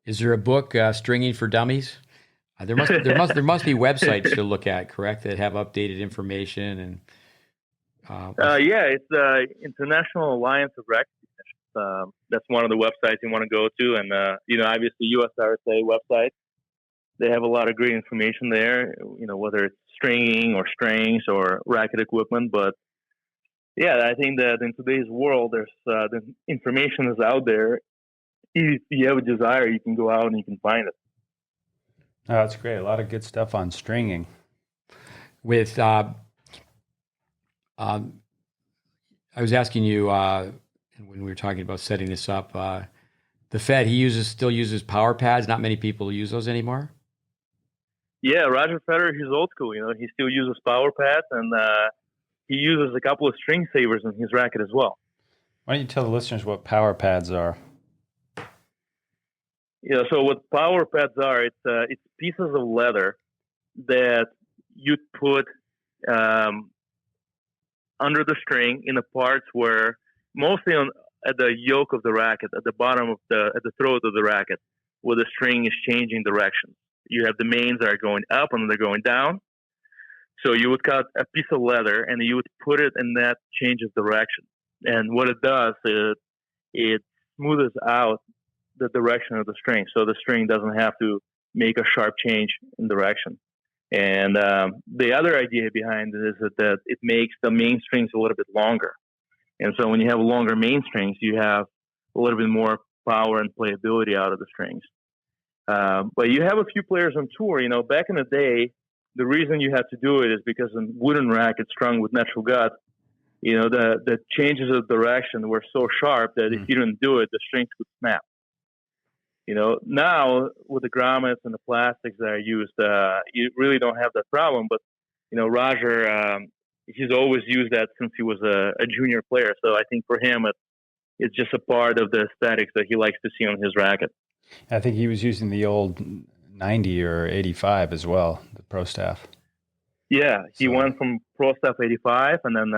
Is there a book, Stringing for Dummies? There must be websites to look at, correct, that have updated information and. It's the International Alliance of Racket Technicians. That's one of the websites you want to go to, and obviously USRSA website. They have a lot of great information there. Whether it's stringing or strings or racket equipment, but Yeah, I think that in today's world, there's the information is out there. If you have a desire, you can go out and you can find it. Oh, that's great. A lot of good stuff on stringing. With I was asking you when we were talking about setting this up, the Fed still uses power pads. Not many people use those anymore. Yeah, Roger Federer, he's old school. He still uses power pads, and he uses a couple of string savers in his racket as well. Why don't you tell the listeners what power pads are? Yeah, so what power pads are, it's pieces of leather that you'd put under the string in the parts where mostly at the yoke of the racket, at the bottom at the throat of the racket, where the string is changing direction. You have the mains that are going up and they're going down. So you would cut a piece of leather and you would put it in that change of direction. And what it does is it smooths out the direction of the string, so the string doesn't have to make a sharp change in direction. And the other idea behind it is that it makes the main strings a little bit longer. And so when you have longer main strings, you have a little bit more power and playability out of the strings. But you have a few players on tour. Back in the day, the reason you had to do it is because in wooden rackets strung with natural gut, the changes of direction were so sharp that if you didn't do it, the strings would snap. Now with the grommets and the plastics that are used, you really don't have that problem. But, Roger, he's always used that since he was a junior player. So I think for him, it's just a part of the aesthetics that he likes to see on his racket. I think he was using the old 90 or 85 as well, the Pro Staff. Yeah, he went from Pro Staff 85, and then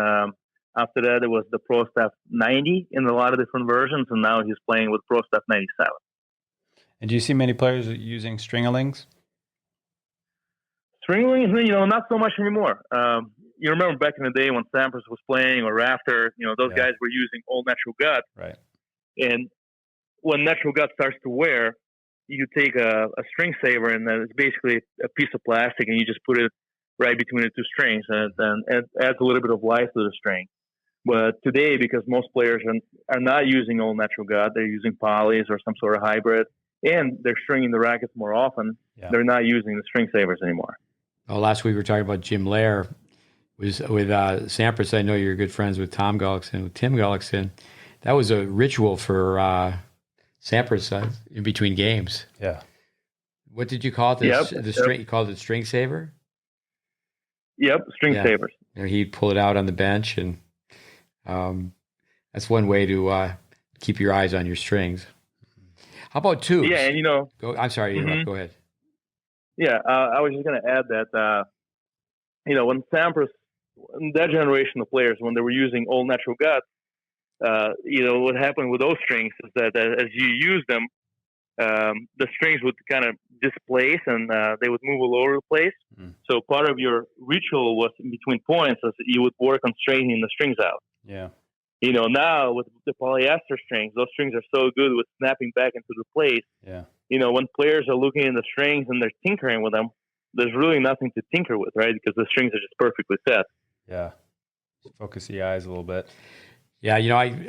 after that, it was the Pro Staff 90 in a lot of different versions, and now he's playing with Pro Staff 97. And do you see many players using stringalings? Stringalings, not so much anymore. You remember back in the day when Sampras was playing or Rafter, those guys were using all natural gut. Right. And when natural gut starts to wear, you take a string saver, and then it's basically a piece of plastic, and you just put it right between the two strings, and it adds a little bit of life to the string. But today, because most players are not using all natural gut, they're using polys or some sort of hybrid, and they're stringing the rackets more often, they're not using the string savers anymore. Oh, last week we were talking about Jim Lair. With Sampras. I know you're good friends with Tom Gullickson, with Tim Gullickson. That was a ritual for Sampras in between games. Yeah. What did you call it? The string. You called it string saver? Yep, string savers. He'd pull it out on the bench, and that's one way to keep your eyes on your strings. How about tubes? Yeah, and I'm sorry, go ahead. Yeah, I was just going to add that, when Sampras, that generation of players, when they were using all natural gut, what happened with those strings is that as you use them, the strings would kind of displace and they would move all over the place. So part of your ritual was in between points is that you would work on straightening the strings out. Yeah. Now with the polyester strings, those strings are so good with snapping back into the place. Yeah. When players are looking at the strings and they're tinkering with them, there's really nothing to tinker with, right? Because the strings are just perfectly set. Yeah. Focus the eyes a little bit. Yeah,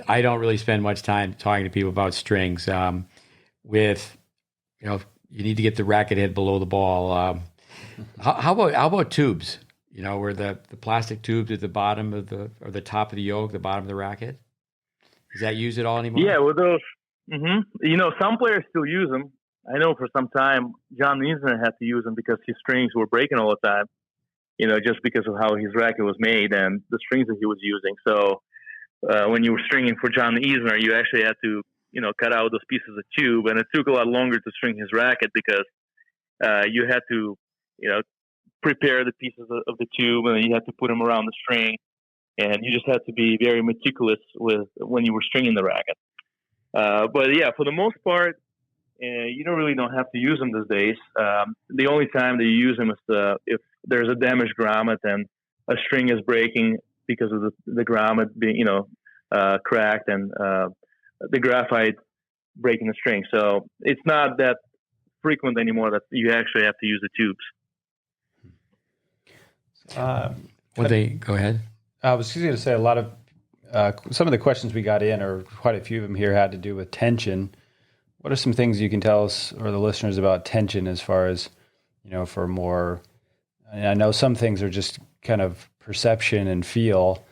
I don't really spend much time talking to people about strings. You need to get the racket head below the ball. How about tubes? Where the plastic tubes at the bottom of the top of the yoke, the bottom of the racket. Is that used at all anymore? Yeah, with those. Some players still use them. I know for some time John Isner had to use them because his strings were breaking all the time. Just because of how his racket was made and the strings that he was using. So when you were stringing for John Isner, you actually had to, cut out those pieces of tube, and it took a lot longer to string his racket because you had to, prepare the pieces of the tube, and then you had to put them around the string, and you just had to be very meticulous when you were stringing the racket. But yeah, for the most part, you don't have to use them these days. The only time that you use them is if there's a damaged grommet and a string is breaking because of the grommet being, cracked and the graphite breaking the string. So it's not that frequent anymore that you actually have to use the tubes. Go ahead. I was just going to say a lot of some of the questions we got in, or quite a few of them here, had to do with tension. What are some things you can tell us or the listeners about tension as far as, for more, I know some things are just kind of perception and feel,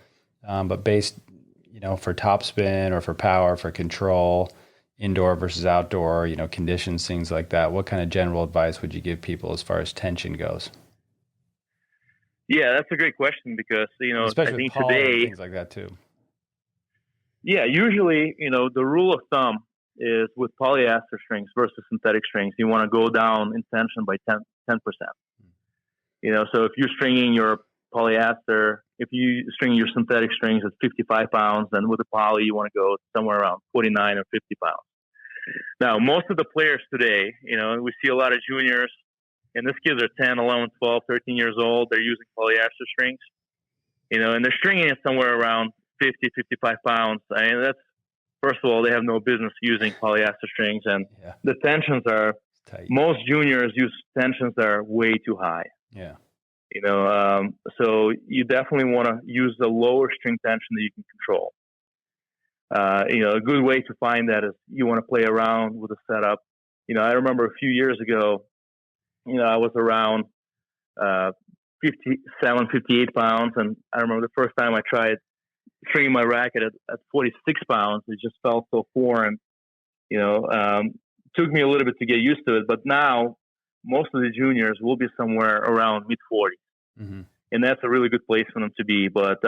but based, for topspin or for power, for control, indoor versus outdoor, conditions, things like that. What kind of general advice would you give people as far as tension goes? Yeah, that's a great question because, especially I think with poly today, and things like that too. Yeah, usually, the rule of thumb is with polyester strings versus synthetic strings, you want to go down in tension by 10%. So if you're stringing your polyester, if you string your synthetic strings at 55 pounds, then with the poly, you want to go somewhere around 49 or 50 pounds. Now, most of the players today, we see a lot of juniors, and these kids are 10, 11, 12, 13 years old. They're using polyester strings, and they're stringing it somewhere around 50, 55 pounds. I mean, that's, first of all, they have no business using polyester strings, and the tensions are, most juniors use tensions that are way too high. Yeah. So you definitely want to use the lower string tension that you can control. A good way to find that is you want to play around with the setup. I remember a few years ago, I was around 57, 58 pounds, and I remember the first time I tried stringing my racket at 46 pounds. It just felt so foreign. Took me a little bit to get used to it, but now most of the juniors will be somewhere around mid-40s. Mm-hmm. And that's a really good place for them to be. But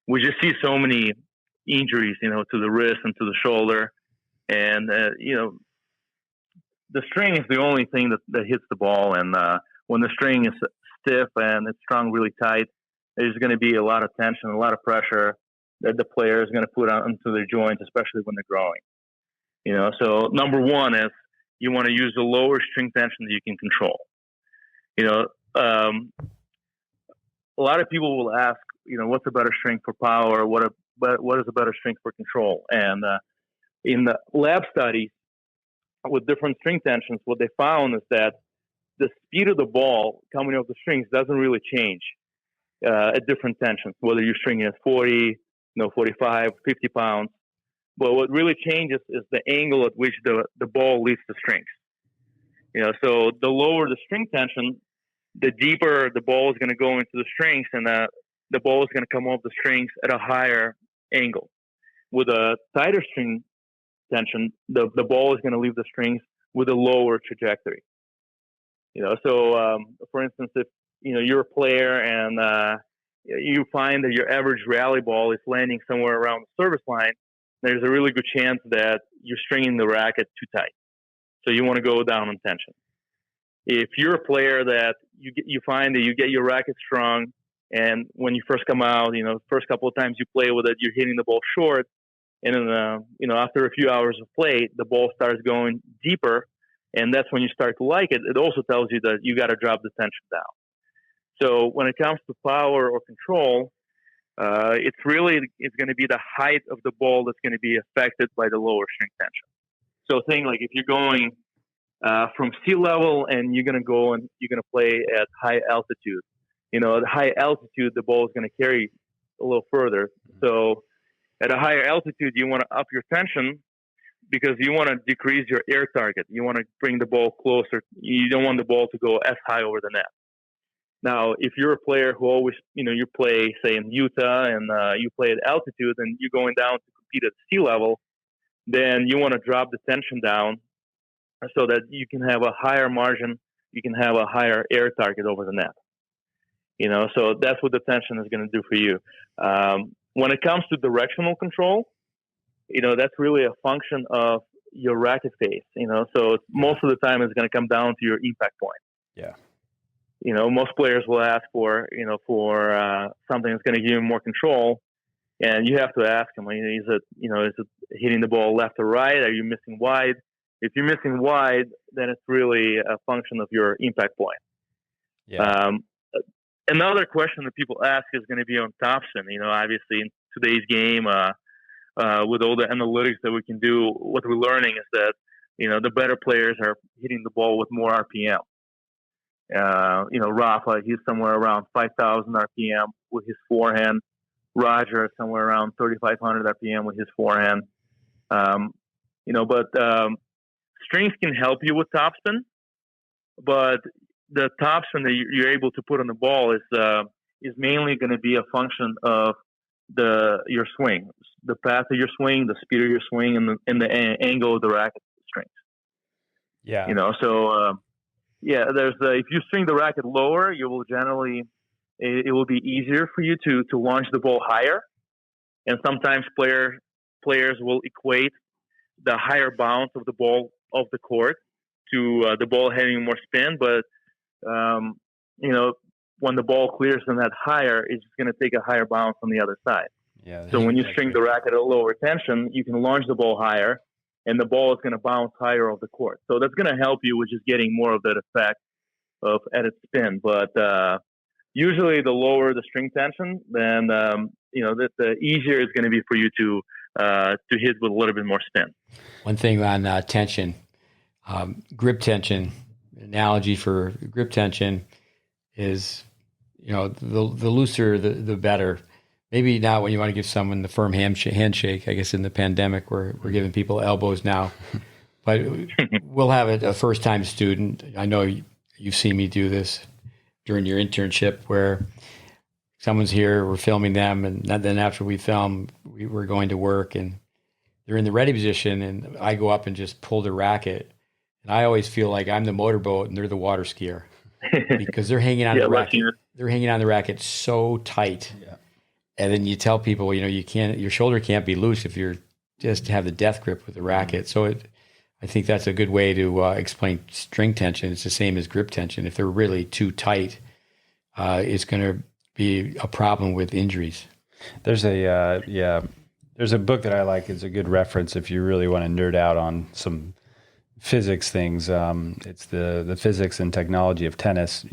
we just see so many injuries, to the wrist and to the shoulder. And, the string is the only thing that hits the ball. And when the string is stiff and it's strung really tight, there's going to be a lot of tension, a lot of pressure that the player is going to put onto their joints, especially when they're growing. So number one is you want to use the lower string tension that you can control. A lot of people will ask, what's a better string for power? What is a better string for control? And in the lab studies with different string tensions, what they found is that the speed of the ball coming off the strings doesn't really change at different tensions, whether you're stringing at 40, 45, 50 pounds. But what really changes is the angle at which the ball leaves the strings. So the lower the string tension, the deeper the ball is going to go into the strings, and the ball is going to come off the strings at a higher angle. With a tighter string tension, the ball is going to leave the strings with a lower trajectory. So for instance, if you're a player and you find that your average rally ball is landing somewhere around the service line, there's a really good chance that you're stringing the racket too tight. So you want to go down on tension. If you're a player that you find that you get your racket strung, and when you first come out, first couple of times you play with it, you're hitting the ball short, and then after a few hours of play, the ball starts going deeper, and that's when you start to like it. It also tells you that you got to drop the tension down. So when it comes to power or control, it's going to be the height of the ball that's going to be affected by the lower string tension. So think like if you're going from sea level and you're going to go and you're going to play at high altitude, at high altitude, the ball is going to carry a little further. So at a higher altitude, you want to up your tension because you want to decrease your air target. You want to bring the ball closer. You don't want the ball to go as high over the net. Now, if you're a player who always, you play, say, in Utah and you play at altitude and you're going down to compete at sea level, then you want to drop the tension down so that you can have a higher margin, you can have a higher air target over the net. So that's what the tension is going to do for you. When it comes to directional control, that's really a function of your racket face. So most of the time it's going to come down to your impact point. Yeah. Most players will ask for something that's going to give you more control, and you have to ask them, is it hitting the ball left or right? Are you missing wide? If you're missing wide, then it's really a function of your impact point. Yeah. Another question that people ask is going to be on topspin. Obviously in today's game, with all the analytics that we can do, what we're learning is that, the better players are hitting the ball with more RPM. Rafa, he's somewhere around 5,000 RPM with his forehand. Roger somewhere around 3,500 RPM with his forehand. But strings can help you with topspin, but the topspin that you're able to put on the ball is mainly going to be a function of your swing, the path of your swing, the speed of your swing, and the angle of the racket strings. Yeah. There's if you string the racket lower, you will generally it will be easier for you to launch the ball higher, and sometimes players will equate the higher bounce of the ball off the court to the ball having more spin, but when the ball clears from that higher, it's going to take a higher bounce on the other side. Yeah. So when you string the racket at a lower tension, you can launch the ball higher, and the ball is going to bounce higher off the court. So that's going to help you with just getting more of that effect of added spin. But usually, the lower the string tension, then the easier it's going to be for you to hit with a little bit more spin. One thing on tension, grip tension. Analogy for grip tension is, the looser the better. Maybe not when you want to give someone the firm handshake. I guess in the pandemic, we're giving people elbows now. But we'll have a first-time student. I know you've seen me do this during your internship, where someone's here, we're filming them, and then after we film, we're going to work, and they're in the ready position, and I go up and just pull the racket. And I always feel like I'm the motorboat and they're the water skier, because they're hanging on the racket. They're hanging on the racket so tight. Yeah. And then you tell people, your shoulder can't be loose if you're just have the death grip with the racket. So I think that's a good way to explain string tension. It's the same as grip tension. If they're really too tight, it's going to be a problem with injuries. There's a book that I like. It's a good reference if you really want to nerd out on some physics things. It's the physics and technology of tennis.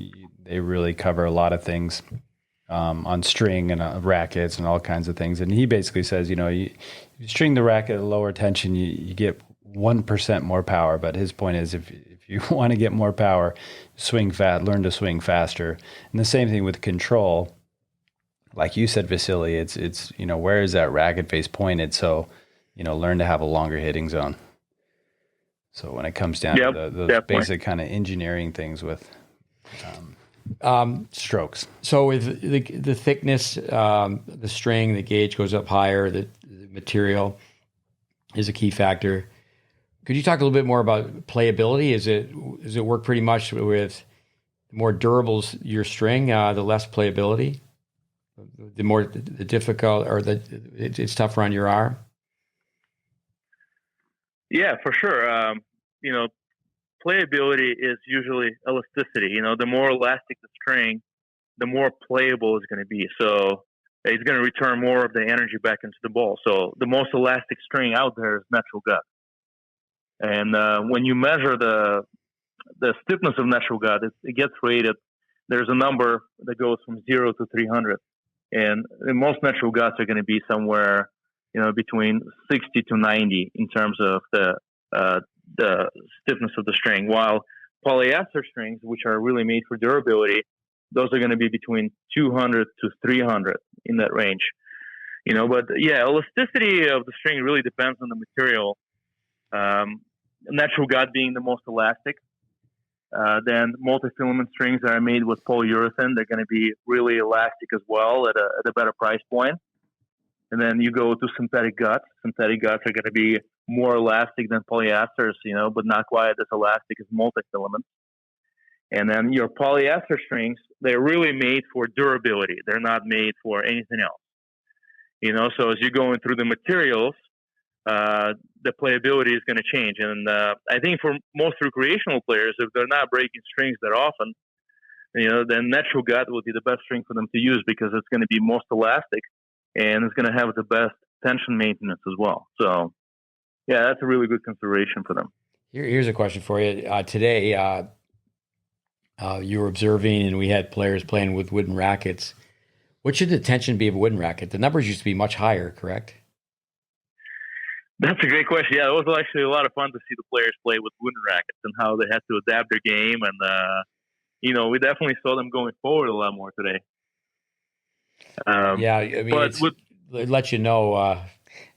They really cover a lot of things on string and rackets and all kinds of things. And he basically says, you string the racket at a lower tension, you get 1% more power. But his point is, if you want to get more power, learn to swing faster. And the same thing with control. Like you said, Vasiliy, it's where is that racket face pointed? So, learn to have a longer hitting zone. So when it comes down to the basic kind of engineering things with strokes. So with the thickness, the string, the gauge goes up higher, the material is a key factor. Could you talk a little bit more about playability? Does it work pretty much with the more durable your string, the less playability? The more the difficult, or it's tougher on your arm? Yeah, for sure. Playability is usually elasticity. The more elastic the string, the more playable it's going to be. So it's going to return more of the energy back into the ball. So the most elastic string out there is natural gut. And when you measure the stiffness of natural gut, it gets rated. There's a number that goes from 0 to 300. And most natural guts are going to be somewhere, between 60 to 90 in terms of the stiffness of the string. While polyester strings, which are really made for durability, those are going to be between 200 to 300 in that range. But elasticity of the string really depends on the material. Natural gut being the most elastic. Then multi-filament strings that are made with polyurethane, they're going to be really elastic as well at a better price point. And then you go to synthetic guts. Synthetic guts are going to be more elastic than polyesters, but not quite as elastic as multi-filament. And then your polyester strings, they're really made for durability. They're not made for anything else. So as you're going through the materials, the playability is going to change. And I think for most recreational players, if they're not breaking strings that often, then natural gut will be the best string for them to use, because it's going to be most elastic and it's going to have the best tension maintenance as well. So, that's a really good consideration for them. Here's a question for you. Today, you were observing, and we had players playing with wooden rackets. What should the tension be of a wooden racket? The numbers used to be much higher, correct? That's a great question. Yeah, it was actually a lot of fun to see the players play with wooden rackets and how they had to adapt their game. And, we definitely saw them going forward a lot more today. Yeah, I mean, it lets you know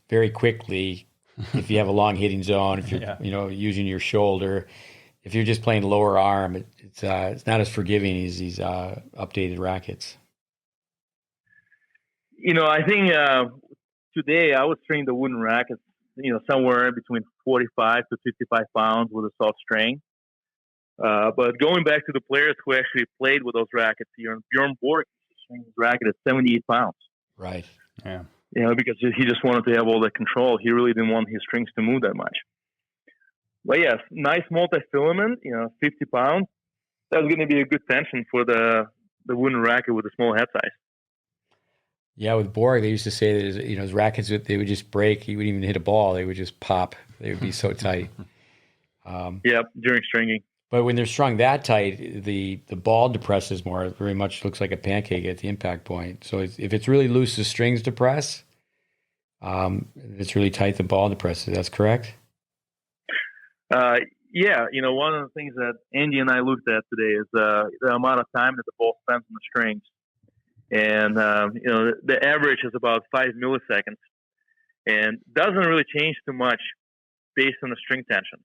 very quickly if you have a long hitting zone, if you're using your shoulder. If you're just playing lower arm, it's not as forgiving as these updated rackets. I think today I was stringing the wooden rackets, somewhere between 45 to 55 pounds with a soft string. But going back to the players who actually played with those rackets, Bjorn Borg stringing his racket at 78 pounds. Right. Yeah. Because he just wanted to have all the control. He really didn't want his strings to move that much. But yes, nice multi-filament, 50 pounds. That's going to be a good tension for the wooden racket with a small head size. Yeah, with Borg, they used to say that his rackets, they would just break. He wouldn't even hit a ball; they would just pop. They would be so tight. During stringing. But when they're strung that tight, the ball depresses more. It very much looks like a pancake at the impact point. So if it's really loose, the strings depress. If it's really tight, the ball depresses. That's correct. Yeah, one of the things that Andy and I looked at today is the amount of time that the ball spends on the strings. And, the average is about 5 milliseconds and doesn't really change too much based on the string tension.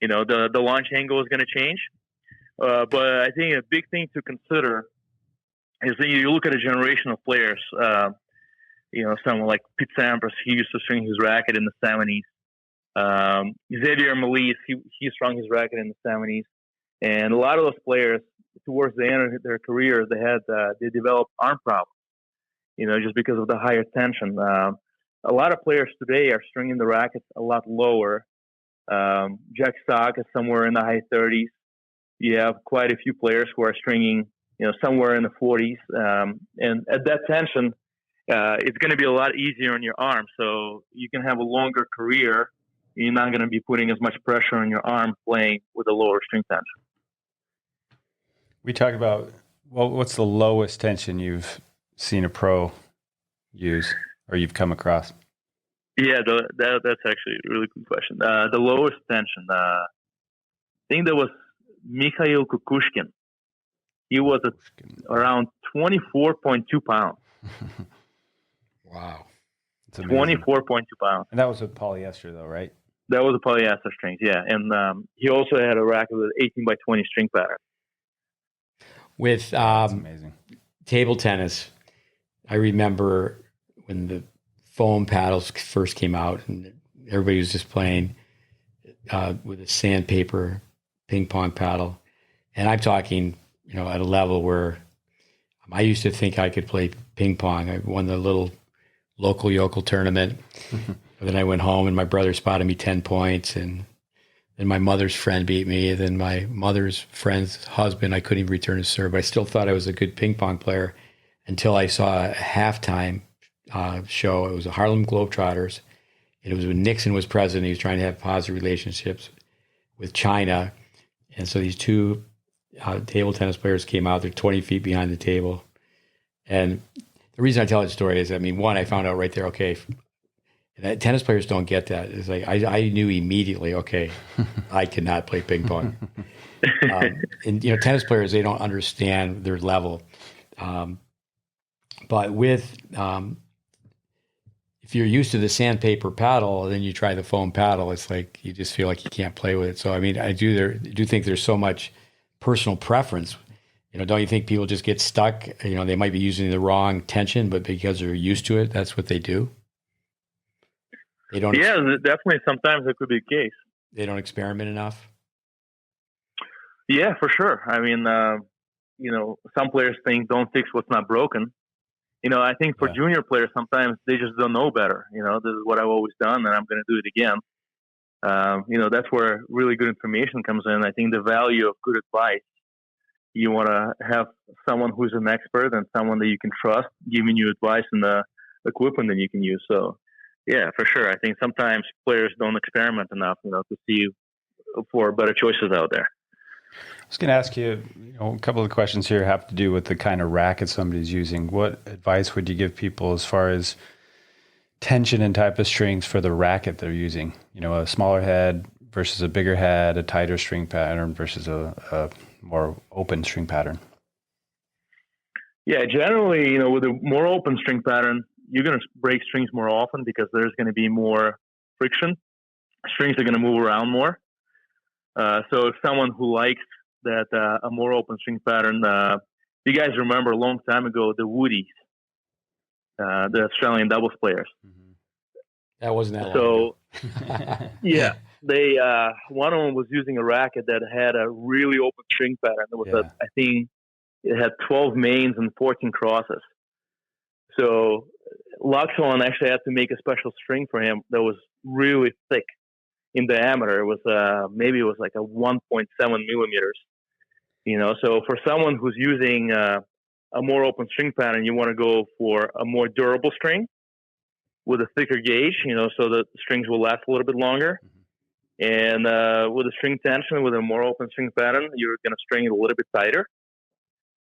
The launch angle is going to change. But I think a big thing to consider is that you look at a generation of players, someone like Pete Sampras, he used to string his racket in the 70s. Xavier Malisse, he strung his racket in the 70s. And a lot of those players, towards the end of their career, they developed arm problems, just because of the higher tension. A lot of players today are stringing the rackets a lot lower. Jack Sock is somewhere in the high 30s. You have quite a few players who are stringing, somewhere in the 40s. And at that tension, it's going to be a lot easier on your arm. So you can have a longer career. You're not going to be putting as much pressure on your arm playing with a lower string tension. We talked about, what's the lowest tension you've seen a pro use or you've come across? Yeah, that's actually a really good question. The lowest tension, I think that was Mikhail Kukushkin. He was at around 24.2 pounds. Wow. 24.2 pounds. And that was with polyester though, right? That was a polyester strings, yeah. And he also had a racket with 18 by 20 string pattern. With That's amazing. Table tennis, I remember when the foam paddles first came out and everybody was just playing with a sandpaper ping pong paddle. And I'm talking, at a level where I used to think I could play ping pong. I won the little local yokel tournament. And then I went home and my brother spotted me 10 points and then my mother's friend beat me. And then my mother's friend's husband, I couldn't even return his serve. I still thought I was a good ping pong player until I saw a halftime show. It was the Harlem Globetrotters. And it was when Nixon was president. He was trying to have positive relationships with China. And so these two table tennis players came out. They're 20 feet behind the table. And the reason I tell that story is, one, I found out right there, okay, tennis players don't get that. It's like I knew immediately, okay, I cannot play ping pong. And tennis players, they don't understand their level. But with if you're used to the sandpaper paddle, then you try the foam paddle, it's like you just feel like you can't play with it. So I do think there's so much personal preference. Don't you think people just get stuck? They might be using the wrong tension, but because they're used to it, that's what they do. They don't. Yeah, definitely. Sometimes that could be the case. They don't experiment enough. Yeah, for sure. Some players think don't fix what's not broken. I think for junior players, sometimes they just don't know better. This is what I've always done and I'm going to do it again. That's where really good information comes in. I think the value of good advice, you want to have someone who's an expert and someone that you can trust giving you advice and the equipment that you can use. So, yeah, for sure. I think sometimes players don't experiment enough, to see for better choices out there. I was going to ask you, a couple of questions here have to do with the kind of racket somebody's using. What advice would you give people as far as tension and type of strings for the racket they're using? A smaller head versus a bigger head, a tighter string pattern versus a more open string pattern. Yeah, generally, with a more open string pattern, you're going to break strings more often because there's going to be more friction. Strings are going to move around more. So if someone who likes that a more open string pattern, you guys remember a long time ago the Woodies, the Australian doubles players. Mm-hmm. That wasn't that long ago. Yeah, they one of them was using a racket that had a really open string pattern. It was I think it had 12 mains and 14 crosses. So Luxon actually had to make a special string for him that was really thick in diameter. It was maybe it was like a 1.7 millimeters. So for someone who's using a more open string pattern, you want to go for a more durable string with a thicker gauge, so that the strings will last a little bit longer. Mm-hmm. And with a string tension, with a more open string pattern, you're going to string it a little bit tighter.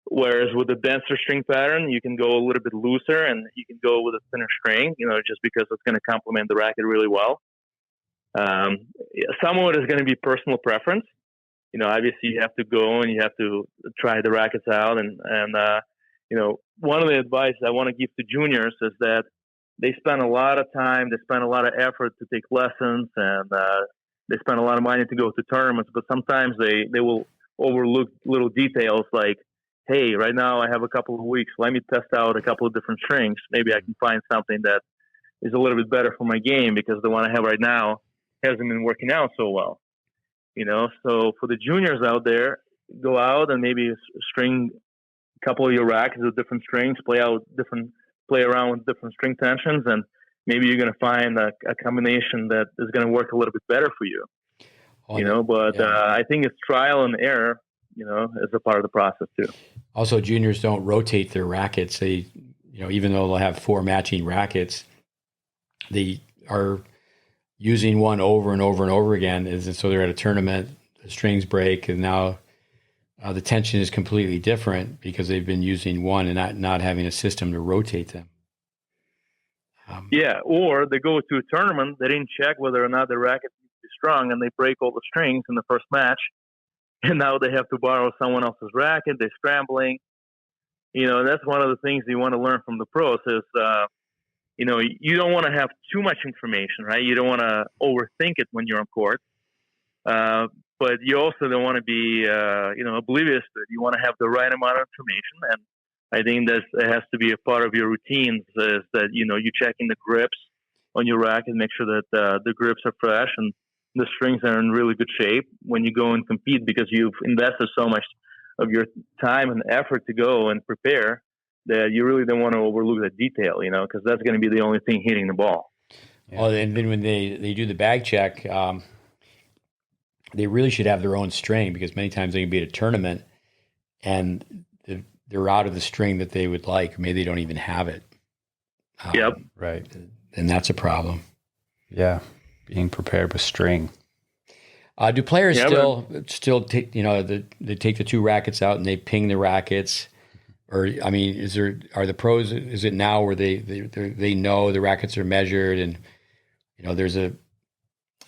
Whereas with a denser string pattern, you can go a little bit looser and you can go with a thinner string, just because it's going to complement the racket really well. Some of it is going to be personal preference. Obviously you have to go and you have to try the rackets out. And one of the advice I want to give to juniors is that they spend a lot of time, they spend a lot of effort to take lessons, and they spend a lot of money to go to tournaments, but sometimes they will overlook little details like, hey, right now I have a couple of weeks, let me test out a couple of different strings. Maybe I can find something that is a little bit better for my game because the one I have right now hasn't been working out so well. So for the juniors out there, go out and maybe string a couple of your rackets with different strings, play around with different string tensions, and maybe you're going to find a combination that is going to work a little bit better for you. I think it's trial and error, as a part of the process too. Also, juniors don't rotate their rackets. They, even though they'll have 4 matching rackets, they are using one over and over and over again. And so they're at a tournament, the strings break, and now the tension is completely different because they've been using one and not having a system to rotate them. Or they go to a tournament, they didn't check whether or not the racket needs to be strung, and they break all the strings in the first match, and now they have to borrow someone else's racket. They're scrambling. That's one of the things you want to learn from the pros is, you don't want to have too much information, right? You don't want to overthink it when you're on court. But you also don't want to be, oblivious to it. You want to have the right amount of information. And I think that it has to be a part of your routines is that, you're checking the grips on your racket, make sure that the grips are fresh and the strings are in really good shape when you go and compete, because you've invested so much of your time and effort to go and prepare that you really don't want to overlook that detail, because that's going to be the only thing hitting the ball. Yeah. Oh, and then when they do the bag check, they really should have their own string, because many times they can be at a tournament and they're out of the string that they would like. Maybe they don't even have it. Yep. Right. And that's a problem. Yeah. Being prepared with string. Do players still take, they take the 2 rackets out and they ping the rackets? Or, are the pros, is it now where they know the rackets are measured and,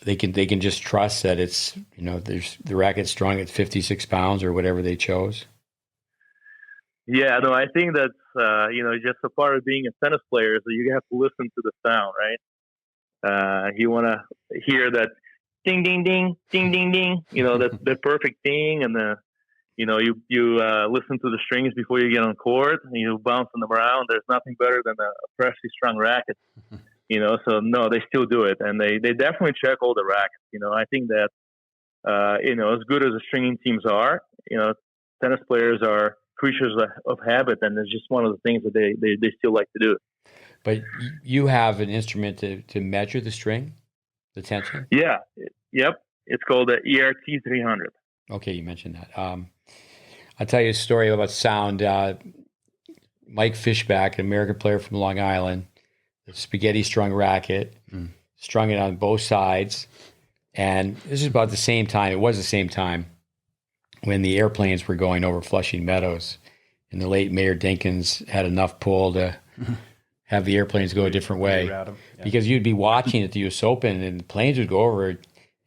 they can just trust that it's, there's the racket strung at 56 pounds or whatever they chose? Yeah, no, I think that's, just a part of being a tennis player is that you have to listen to the sound, right? You want to hear that ding, ding, ding, ding, ding, ding, the perfect ding, and you listen to the strings before you get on court, and you bounce them around. There's nothing better than a freshly strung racket, so no, they still do it. And they definitely check all the rackets. I think that, as good as the stringing teams are, tennis players are creatures of habit, and it's just one of the things that they still like to do. But you have an instrument to measure the string, the tension? Yeah. Yep. It's called the ERT 300. Okay, you mentioned that. I'll tell you a story about sound. Mike Fishback, an American player from Long Island, the spaghetti strung racket, strung it on both sides. And this is about the same time. It was the same time when the airplanes were going over Flushing Meadows, and the late Mayor Dinkins had enough pull to have the airplanes go a different way. Because you'd be watching at the U.S. Open, and the planes would go over,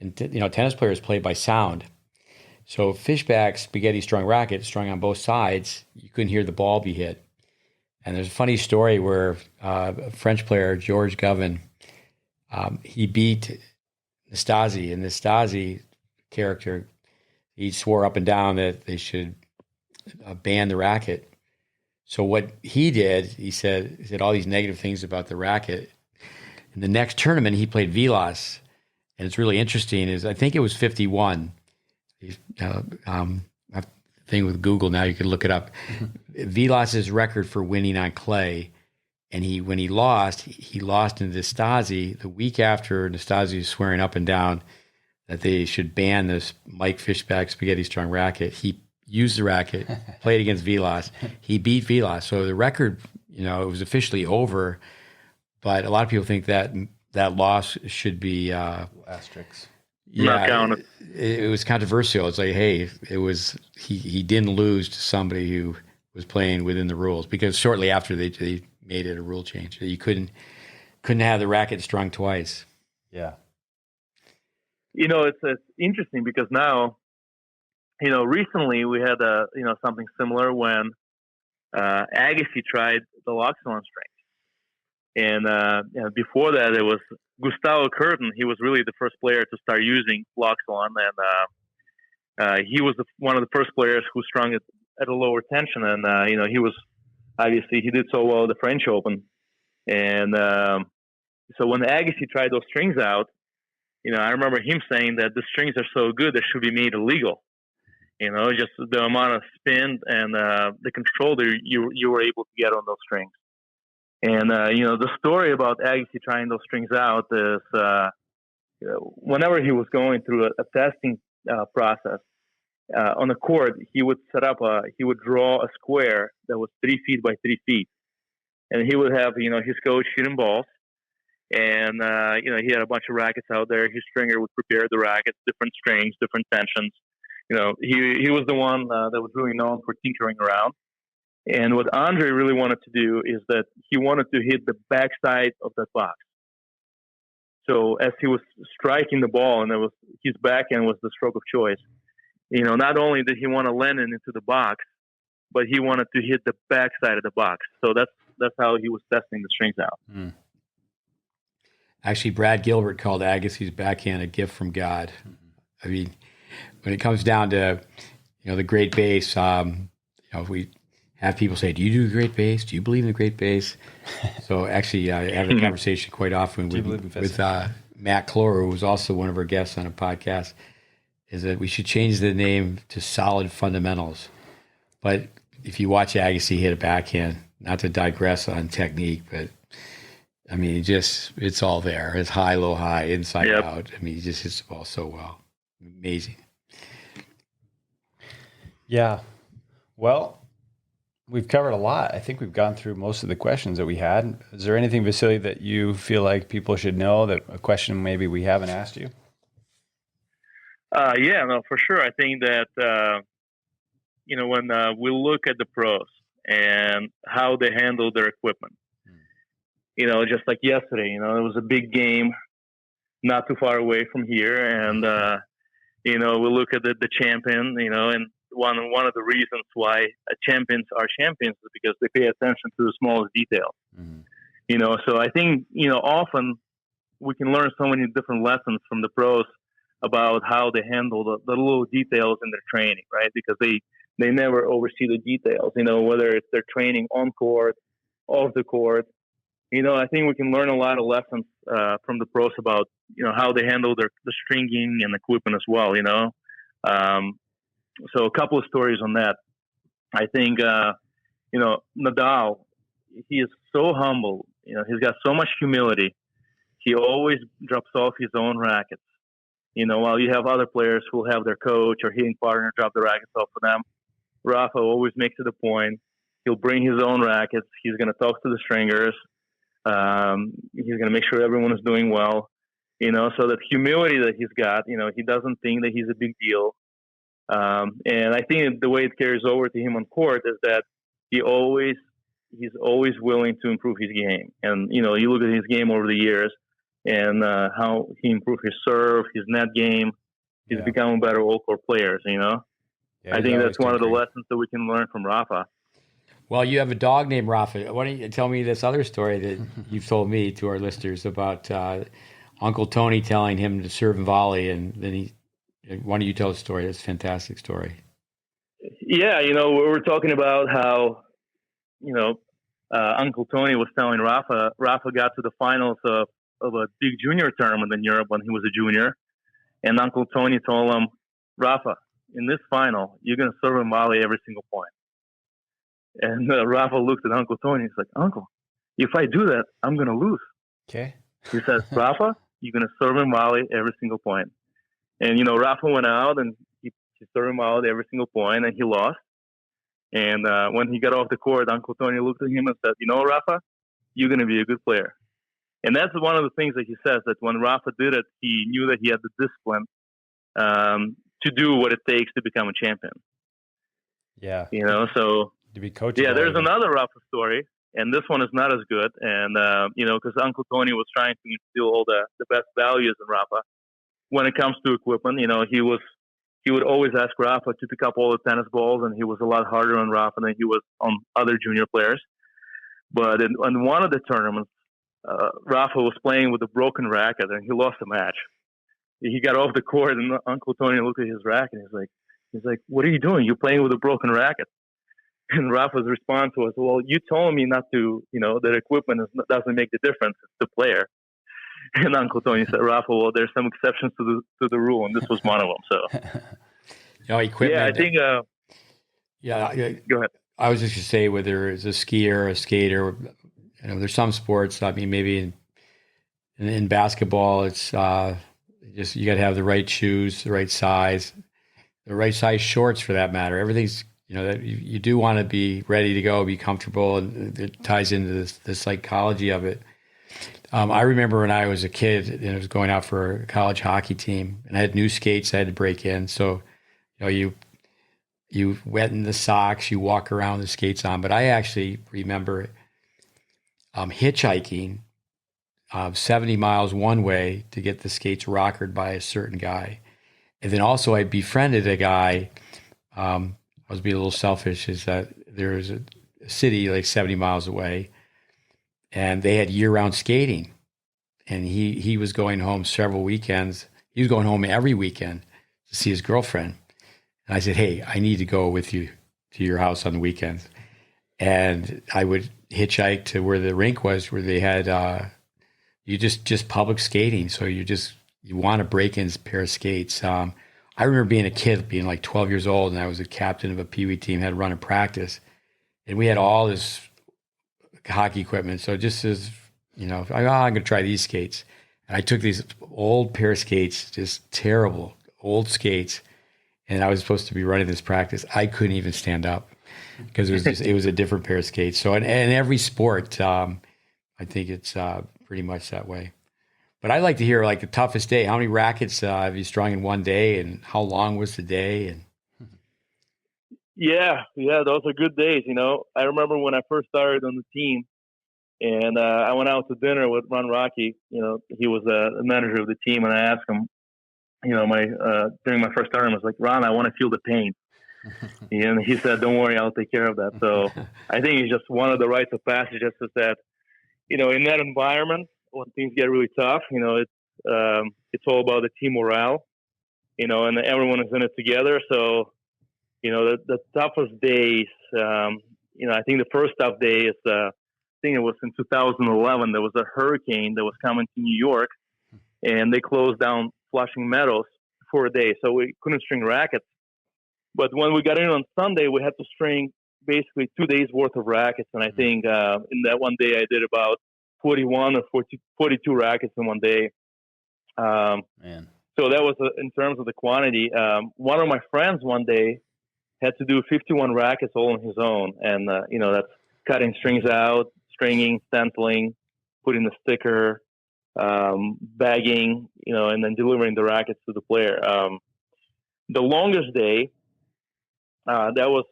and tennis players play by sound. So Fishback's spaghetti strung racket, strung on both sides, you couldn't hear the ball be hit. And there's a funny story where a French player, Georges Govan, he beat Nastase, and Nastase character, he swore up and down that they should ban the racket. So what he did, he said all these negative things about the racket. In the next tournament, he played Vilas, and it's really interesting. I think it was 51. Thing with Google now, you can look it up. Vilas's record for winning on clay, and when he lost in Nastase the week after Nastase was swearing up and down that they should ban this Mike Fishback Spaghetti Strung racket. He used the racket, played against Vilas. He beat Vilas, so the record, it was officially over. But a lot of people think that loss should be asterisks. Yeah, it was controversial. It's like, hey, he didn't lose to somebody who was playing within the rules, because shortly after they made it a rule change that you couldn't have the racket strung twice. Yeah, it's interesting because now, recently we had something similar when Agassi tried the Loxolon string, and before that it was Gustavo Curtin. He was really the first player to start using Loxolon, and he was one of the first players who strung it at a lower tension. And he did so well at the French Open. And so when Agassi tried those strings out, I remember him saying that the strings are so good they should be made illegal. Just the amount of spin and the control that you were able to get on those strings. And, the story about Agassi trying those strings out is whenever he was going through a testing process on the court, he would draw a square that was 3 feet by 3 feet. And he would have, his coach shoot him balls. And, he had a bunch of rackets out there. His stringer would prepare the rackets, different strings, different tensions. He was the one that was really known for tinkering around. And what Andre really wanted to do is that he wanted to hit the backside of that box. So as he was striking the ball, and his backhand was the stroke of choice, not only did he want to land it into the box, but he wanted to hit the backside of the box. So that's how he was testing the strings out. Mm. Actually, Brad Gilbert called Agassi's backhand a gift from God. I mean, when it comes down to the GreatBase, we have people say, "Do you do GreatBase? Do you believe in the GreatBase?" So actually, I have a conversation quite often with Matt Clore, who was also one of our guests on a podcast, is that we should change the name to Solid Fundamentals. But if you watch Agassi hit a backhand, not to digress on technique, but I mean, it's all there. It's high, low, high, inside out. I mean, he just hits the ball so well. Amazing. Yeah. Well, we've covered a lot. I think we've gone through most of the questions that we had. Is there anything, Vasiliy, that you feel like people should know, that a question maybe we haven't asked you? Yeah, no, for sure. I think that, when we look at the pros and how they handle their equipment, just like yesterday, it was a big game not too far away from here. And, we look at the champion, and one of the reasons why champions are champions is because they pay attention to the smallest details. Mm-hmm. So I think, often we can learn so many different lessons from the pros about how they handle the little details in their training, right? Because they never oversee the details, whether it's their training on court, off the court. I think we can learn a lot of lessons from the pros about, how they handle the stringing and equipment as well, So a couple of stories on that. I think, Nadal, he is so humble. He's got so much humility. He always drops off his own rackets. While you have other players who will have their coach or hitting partner drop the rackets off for them, Rafa always makes it a point. He'll bring his own rackets. He's going to talk to the stringers. He's going to make sure everyone is doing well. So that humility that he's got, he doesn't think that he's a big deal. And I think the way it carries over to him on court is that he's always willing to improve his game. And, you look at his game over the years and how he improved his serve, his net game. He's become a better all-court player, I think that's one of the lessons that we can learn from Rafa. Well, you have a dog named Rafa. Why don't you tell me this other story that you've told me to our listeners about Uncle Tony telling him to serve and volley, and then why don't you tell the story? It's a fantastic story. Yeah, we were talking about how, Uncle Tony was telling Rafa got to the finals of a big junior tournament in Europe when he was a junior. And Uncle Tony told him, Rafa, in this final, you're going to serve and volley every single point. And Rafa looked at Uncle Tony. He's like, Uncle, if I do that, I'm going to lose. Okay. He says, Rafa, you're going to serve and volley every single point. And, Rafa went out and he served and volleyed every single point, and he lost. And when he got off the court, Uncle Tony looked at him and said, Rafa, you're going to be a good player. And that's one of the things that he says, that when Rafa did it, he knew that he had the discipline to do what it takes to become a champion. Yeah. So to be coachable. Yeah, there's another Rafa story, and this one is not as good. And, because Uncle Tony was trying to instill all the best values in Rafa. When it comes to equipment, he would always ask Rafa to pick up all the tennis balls, and he was a lot harder on Rafa than he was on other junior players. But in one of the tournaments, Rafa was playing with a broken racket, and he lost the match. He got off the court, and Uncle Tony looked at his racket, and he's like, what are you doing? You're playing with a broken racket. And Rafa's response was, well, you told me not to, that equipment doesn't make the difference. It's the player. And Uncle Tony said, Rafa, well, there's some exceptions to the rule, and this was one of them. So, equipment. Yeah, I think. Go ahead. I was just going to say, whether it's a skier, a skater, there's some sports. I mean, maybe in basketball, it's just you got to have the right shoes, the right size shorts for that matter. Everything's that you do want to be ready to go, be comfortable, and it ties into the psychology of it. I remember when I was a kid and I was going out for a college hockey team, and I had new skates I had to break in. So, you wet in the socks, you walk around with the skates on. But I actually remember hitchhiking 70 miles one way to get the skates rockered by a certain guy. And then also I befriended a guy. I was being a little selfish, is that there was a city like 70 miles away, and they had year-round skating. And he was going home several weekends. He was going home every weekend to see his girlfriend. And I said, hey, I need to go with you to your house on the weekends. And I would hitchhike to where the rink was, where they had you just public skating. So you want to break in a pair of skates. I remember being a kid, being like 12 years old, and I was a captain of a Pee Wee team, had to run a practice. And we had all this hockey equipment. So just as, I'm going to try these skates. And I took these old pair of skates, just terrible old skates. And I was supposed to be running this practice. I couldn't even stand up because it was a different pair of skates. So in every sport, I think it's pretty much that way. But I'd like to hear like the toughest day. How many rackets have you strung in one day, and how long was the day? And yeah, those are good days. I remember when I first started on the team, and I went out to dinner with Ron Rocky. He was the manager of the team, and I asked him, during my first tournament, I was like, Ron, I want to feel the pain. And he said, don't worry, I'll take care of that. So I think it's just one of the rites of passage, just is that, in that environment, when things get really tough, it's all about the team morale, and everyone is in it together. So, the toughest days, I think the first tough day is, I think it was in 2011, there was a hurricane that was coming to New York, and they closed down Flushing Meadows for a day. So we couldn't string rackets. But when we got in on Sunday, we had to string basically 2 days worth of rackets. And I think in that one day, I did about 41 or 42 rackets in one day. Man. So that was in terms of the quantity. One of my friends one day had to do 51 rackets all on his own. And, that's cutting strings out, stringing, stenciling, putting the sticker, bagging, and then delivering the rackets to the player. The longest day, that was,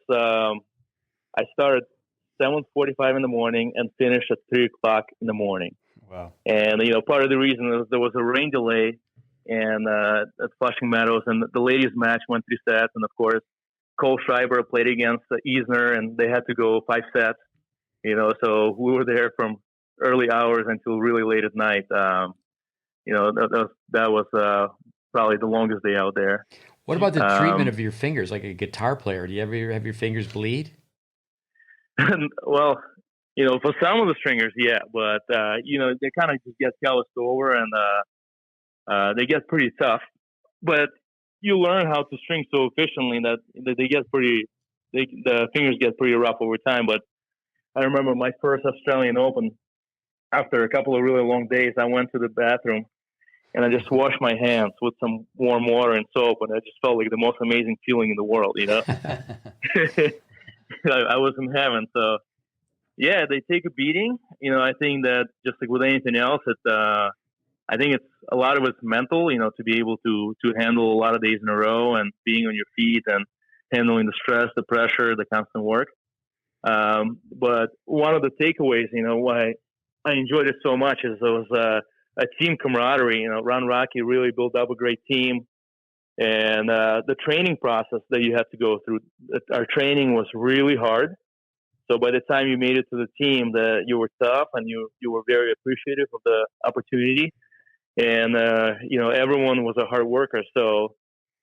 I started 7:45 in the morning and finished at 3:00 in the morning. Wow. And, part of the reason is there was a rain delay and at Flushing Meadows, and the ladies match went 3 sets. And of course, Cole Schreiber played against Isner, and they had to go 5 sets. So we were there from early hours until really late at night. That was probably the longest day out there. What about the treatment of your fingers, like a guitar player? Do you ever have your fingers bleed? Well, for some of the stringers, yeah, but they kind of just get calloused over, and they get pretty tough. But you learn how to string so efficiently that the fingers get pretty rough over time. But I remember my first Australian Open. After a couple of really long days, I went to the bathroom and I just washed my hands with some warm water and soap, and I just felt like the most amazing feeling in the world. I was in heaven. So, yeah, they take a beating. I think that just like with anything else, I think it's a lot of it's mental. To be able to handle a lot of days in a row and being on your feet and handling the stress, the pressure, the constant work. But one of the takeaways, why I enjoyed it so much is there was a team camaraderie. Ron Rocky really built up a great team, and the training process that you had to go through. Our training was really hard. So by the time you made it to the team, that you were tough and you were very appreciative of the opportunity, and everyone was a hard worker. So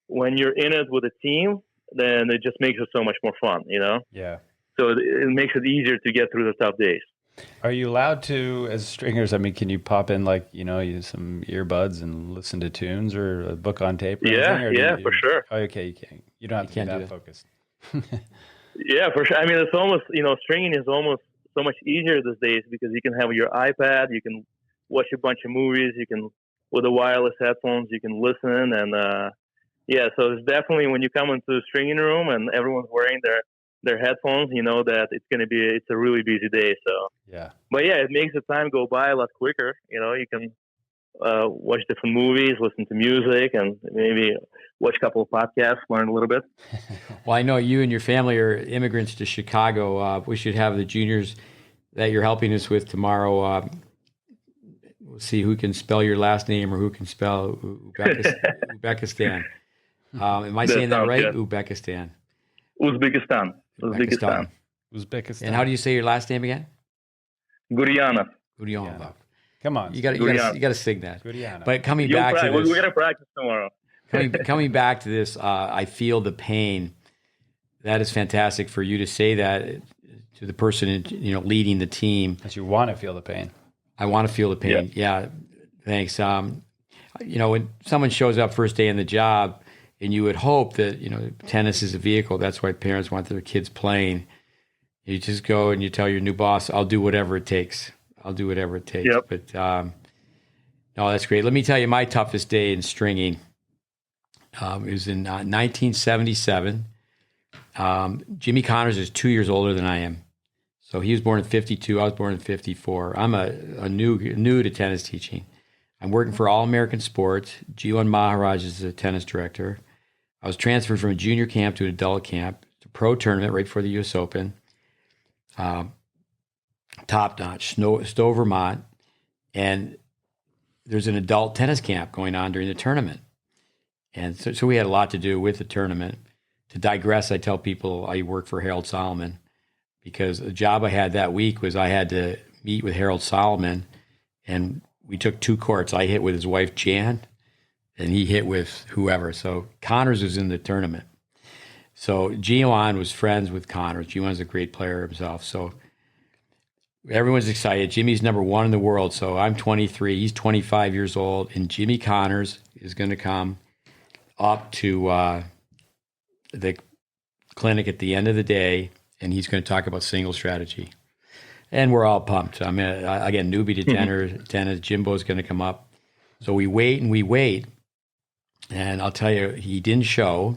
when you're in it with a team, then it just makes it so much more fun. Yeah. So it makes it easier to get through the tough days. Are you allowed to, as stringers, can you pop in use some earbuds and listen to tunes or a book on tape? Yeah, for sure. Oh, okay, you can't. You don't have to be that focused. Yeah, for sure. It's almost, stringing is almost so much easier these days because you can have your iPad, you can watch a bunch of movies, you can, with the wireless headphones, you can listen. And so it's definitely when you come into the stringing room and everyone's wearing their headphones, that it's a really busy day. So yeah, but yeah, it makes the time go by a lot quicker. You can watch different movies, listen to music, and maybe watch a couple of podcasts, learn a little bit. Well, I know you and your family are immigrants to Chicago. We should have the juniors that you're helping us with tomorrow. We'll see who can spell your last name or who can spell Uzbekistan. Am I saying that right? Good. Uzbekistan. Uzbekistan. And how do you say your last name again? Guryanov. Guryanov. Come on, you got to sing that. Guryanov. But coming back to this, we're gonna practice tomorrow. coming back to this, I feel the pain. That is fantastic for you to say that to the person leading the team. That you want to feel the pain. I want to feel the pain. Yeah, thanks. When someone shows up first day in the job. And you would hope that, tennis is a vehicle. That's why parents want their kids playing. You just go and you tell your new boss, I'll do whatever it takes. Yep. But no, that's great. Let me tell you my toughest day in stringing. It was in 1977. Jimmy Connors is 2 years older than I am. So he was born in 52. I was born in 54. I'm a new to tennis teaching. I'm working for All American Sports. Jiwan Maharaj is the tennis director. I was transferred from a junior camp to an adult camp, to a pro tournament right before the U.S. Open. Top notch, Stowe, Vermont. And there's an adult tennis camp going on during the tournament. And so we had a lot to do with the tournament. To digress, I tell people I work for Harold Solomon because the job I had that week was I had to meet with Harold Solomon, and we took 2 courts. I hit with his wife, Jan, and he hit with whoever. So Connors was in the tournament. So Jiwan was friends with Connors. Jiwan's a great player himself. So everyone's excited. Jimmy's number 1 in the world. So I'm 23. He's 25 years old. And Jimmy Connors is going to come up to the clinic at the end of the day, and he's going to talk about single strategy. And we're all pumped. I mean, again, newbie to tennis. Jimbo's going to come up. So we wait and we wait. And I'll tell you, he didn't show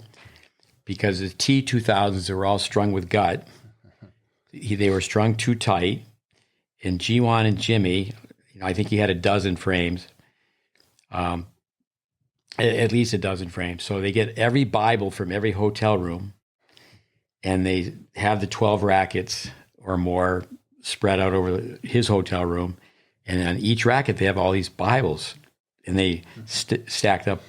because his T2000s were all strung with gut. They were strung too tight. And Jiwan and Jimmy, I think he had a dozen frames, at least a dozen frames. So they get every Bible from every hotel room, and they have the 12 rackets or more spread out over his hotel room. And on each racket, they have all these Bibles, and they stacked up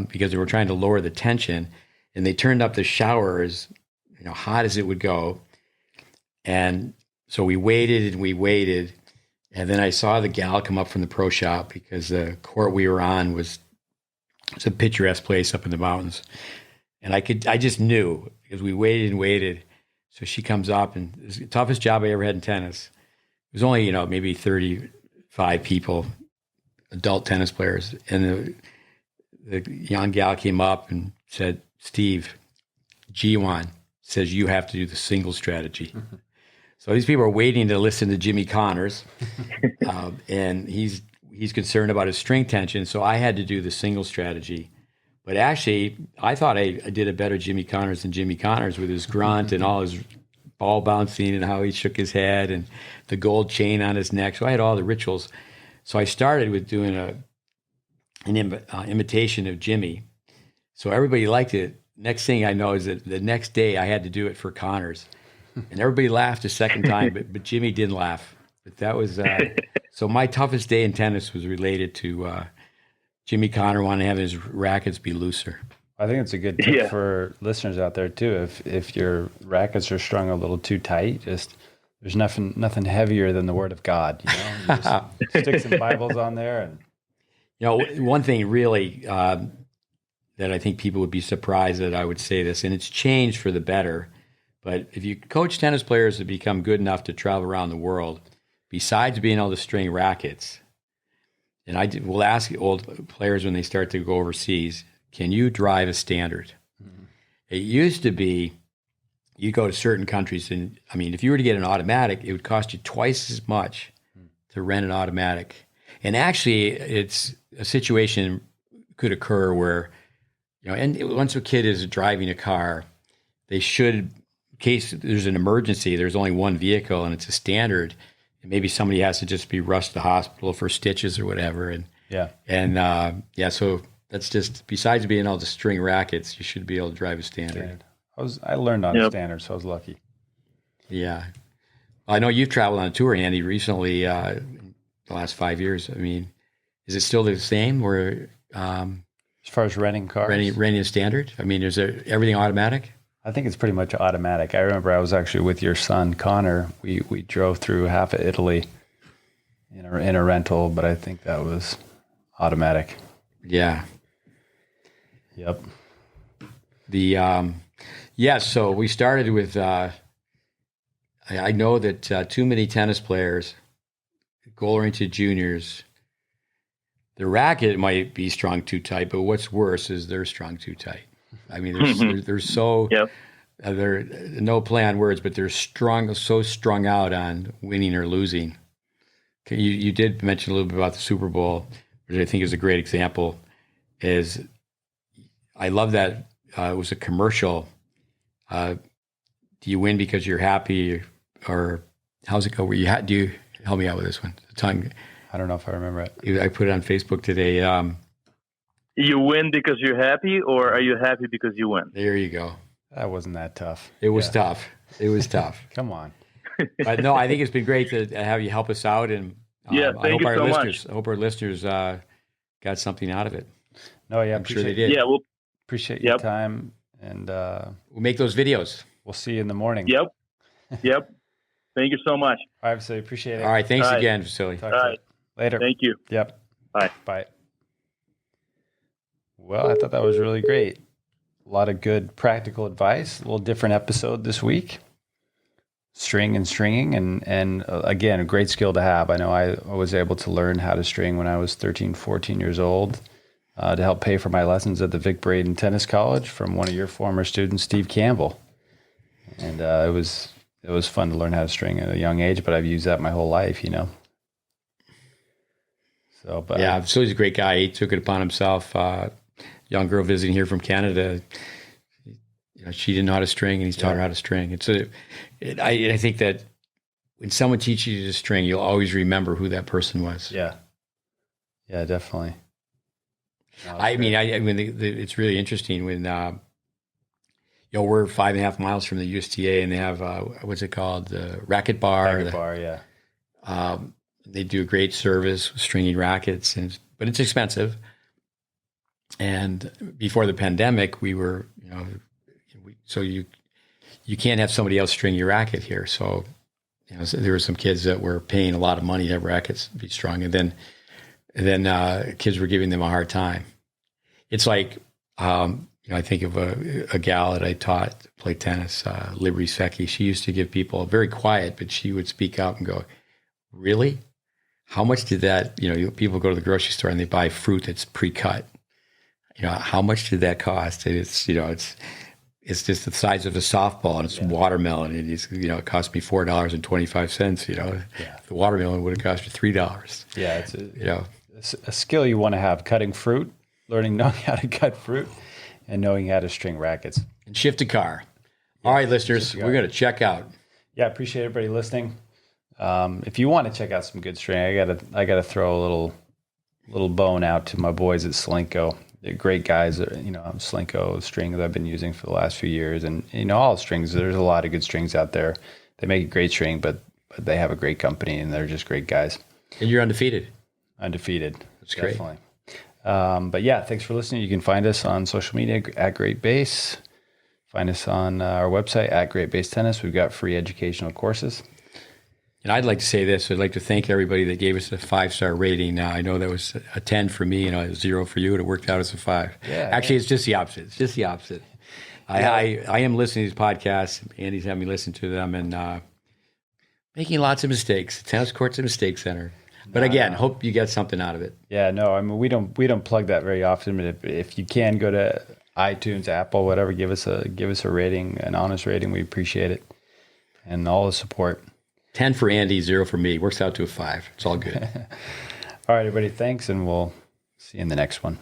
because they were trying to lower the tension. And they turned up the showers hot as it would go. And so we waited and we waited. And then I saw the gal come up from the pro shop because the court we were on was a picturesque place up in the mountains. And I just knew because we waited and waited. So she comes up, and it was the toughest job I ever had in tennis. It was only, maybe 35 people, adult tennis players. And the young gal came up and said, Steve, G1 says you have to do the single strategy. Mm-hmm. So these people are waiting to listen to Jimmy Connors, and he's concerned about his string tension. So I had to do the single strategy. But actually, I thought I did a better Jimmy Connors than Jimmy Connors with his grunt and all his ball bouncing and how he shook his head and the gold chain on his neck. So I had all the rituals. So I started with doing an imitation of Jimmy. So everybody liked it. Next thing I know is that the next day I had to do it for Connors. And everybody laughed a second time, but Jimmy didn't laugh. But that was so my toughest day in tennis was related to Jimmy Connor wanting to have his rackets be looser. I think it's a good tip for listeners out there too. If your rackets are strung a little too tight, there's nothing heavier than the Word of God. You just stick some Bibles on there, and one thing really that I think people would be surprised that I would say this, and it's changed for the better. But if you coach tennis players to become good enough to travel around the world, besides being able to string rackets, and we'll ask old players when they start to go overseas, can you drive a standard? Mm-hmm. It used to be you go to certain countries, and if you were to get an automatic, it would cost you twice as much to rent an automatic. And actually, it's a situation could occur where, and once a kid is driving a car, they should, in case there's an emergency, there's only one vehicle and it's a standard, and maybe somebody has to just be rushed to the hospital for stitches or whatever. So that's just, besides being able to string rackets, you should be able to drive a standard. I learned on a standard, so I was lucky. Yeah. I know you've traveled on a tour, Andy, recently, the last 5 years. Is it still the same, or as far as renting cars? Renting a standard? Is there everything automatic? I think it's pretty much automatic. I remember I was actually with your son, Connor. We drove through half of Italy in a rental, but I think that was automatic. Yeah. Yep. So we started with, I know that too many tennis players, goal-oriented juniors, the racket might be strung too tight, but what's worse is they're strung too tight. They're so, they're no play on words, but they're so strung out on winning or losing. You did mention a little bit about the Super Bowl, which I think is a great example. I love that it was a commercial. Do you win because you're happy, or how's it go? Do you help me out with this one? The tongue. I don't know if I remember it. I put it on Facebook today. You win because you're happy, or are you happy because you win? There you go. That wasn't that tough. It was tough. It was tough. Come on. But no, I think it's been great to have you help us out, and thank you so much. I hope our listeners got something out of it. No, yeah, I'm sure they did. Yeah, we'll appreciate your time, and we'll make those videos. We'll see you in the morning. Yep. Thank you so much. All right, Vasiliy, appreciate it. All right, thanks again, Vasiliy. Talk to you later. Thank you. Yep. Bye. Well, I thought that was really great. A lot of good practical advice. A little different episode this week. String and stringing, and again, a great skill to have. I know I was able to learn how to string when I was 13, 14 years old to help pay for my lessons at the Vic Braden Tennis College from one of your former students, Steve Campbell. And it was fun to learn how to string at a young age, but I've used that my whole life, So, but yeah, Vasily's a great guy. He took it upon himself. Young girl visiting here from Canada, she didn't know how to string, and he's taught her how to string. I think that when someone teaches you to string, you'll always remember who that person was. Yeah, definitely. It's really interesting when we're 5.5 miles from the USTA, and they have what's it called, the racket bar. Yeah. They do a great service with stringing rackets, but it's expensive. And before the pandemic, we were, so you you can't have somebody else string your racket here. So, so there were some kids that were paying a lot of money to have rackets be strung, and then kids were giving them a hard time. It's like, I think of a gal that I taught to play tennis, Liberty Secchi. She used to give people very quiet, but she would speak up and go, "Really? How much did that?" People go to the grocery store and they buy fruit that's pre-cut. How much did that cost? And it's just the size of a softball, and it's watermelon. And it cost me $4.25. The watermelon would have cost you $3. Yeah, it's a skill you want to have: cutting fruit, knowing how to cut fruit, and knowing how to string rackets and shift a car. All right, listeners, we're going to check out. Yeah, appreciate everybody listening. If you want to check out some good string, I gotta throw a little bone out to my boys at Slinko. They're great guys. Slinko string that I've been using for the last few years, and all strings. There's a lot of good strings out there. They make a great string, but they have a great company, and they're just great guys. And you're undefeated. Undefeated. That's great. Definitely. But yeah, thanks for listening. You can find us on social media at GreatBase. Find us on our website at GreatBase Tennis. We've got free educational courses. And I'd like to say this. I'd like to thank everybody that gave us a 5-star rating. Now, I know that was a 10 for me and a 0 for you, and it worked out as a 5. Yeah, actually, it's just the opposite. It's just the opposite. Yeah. I am listening to these podcasts. Andy's having me listen to them and making lots of mistakes. The tennis court's a mistake center. But again, hope you get something out of it. Yeah, no, I mean we don't plug that very often. But if you can go to iTunes, Apple, whatever, give us a rating, an honest rating. We appreciate it, and all the support. 10 for Andy, 0 for me. Works out to a 5. It's all good. All right, everybody. Thanks, and we'll see you in the next one.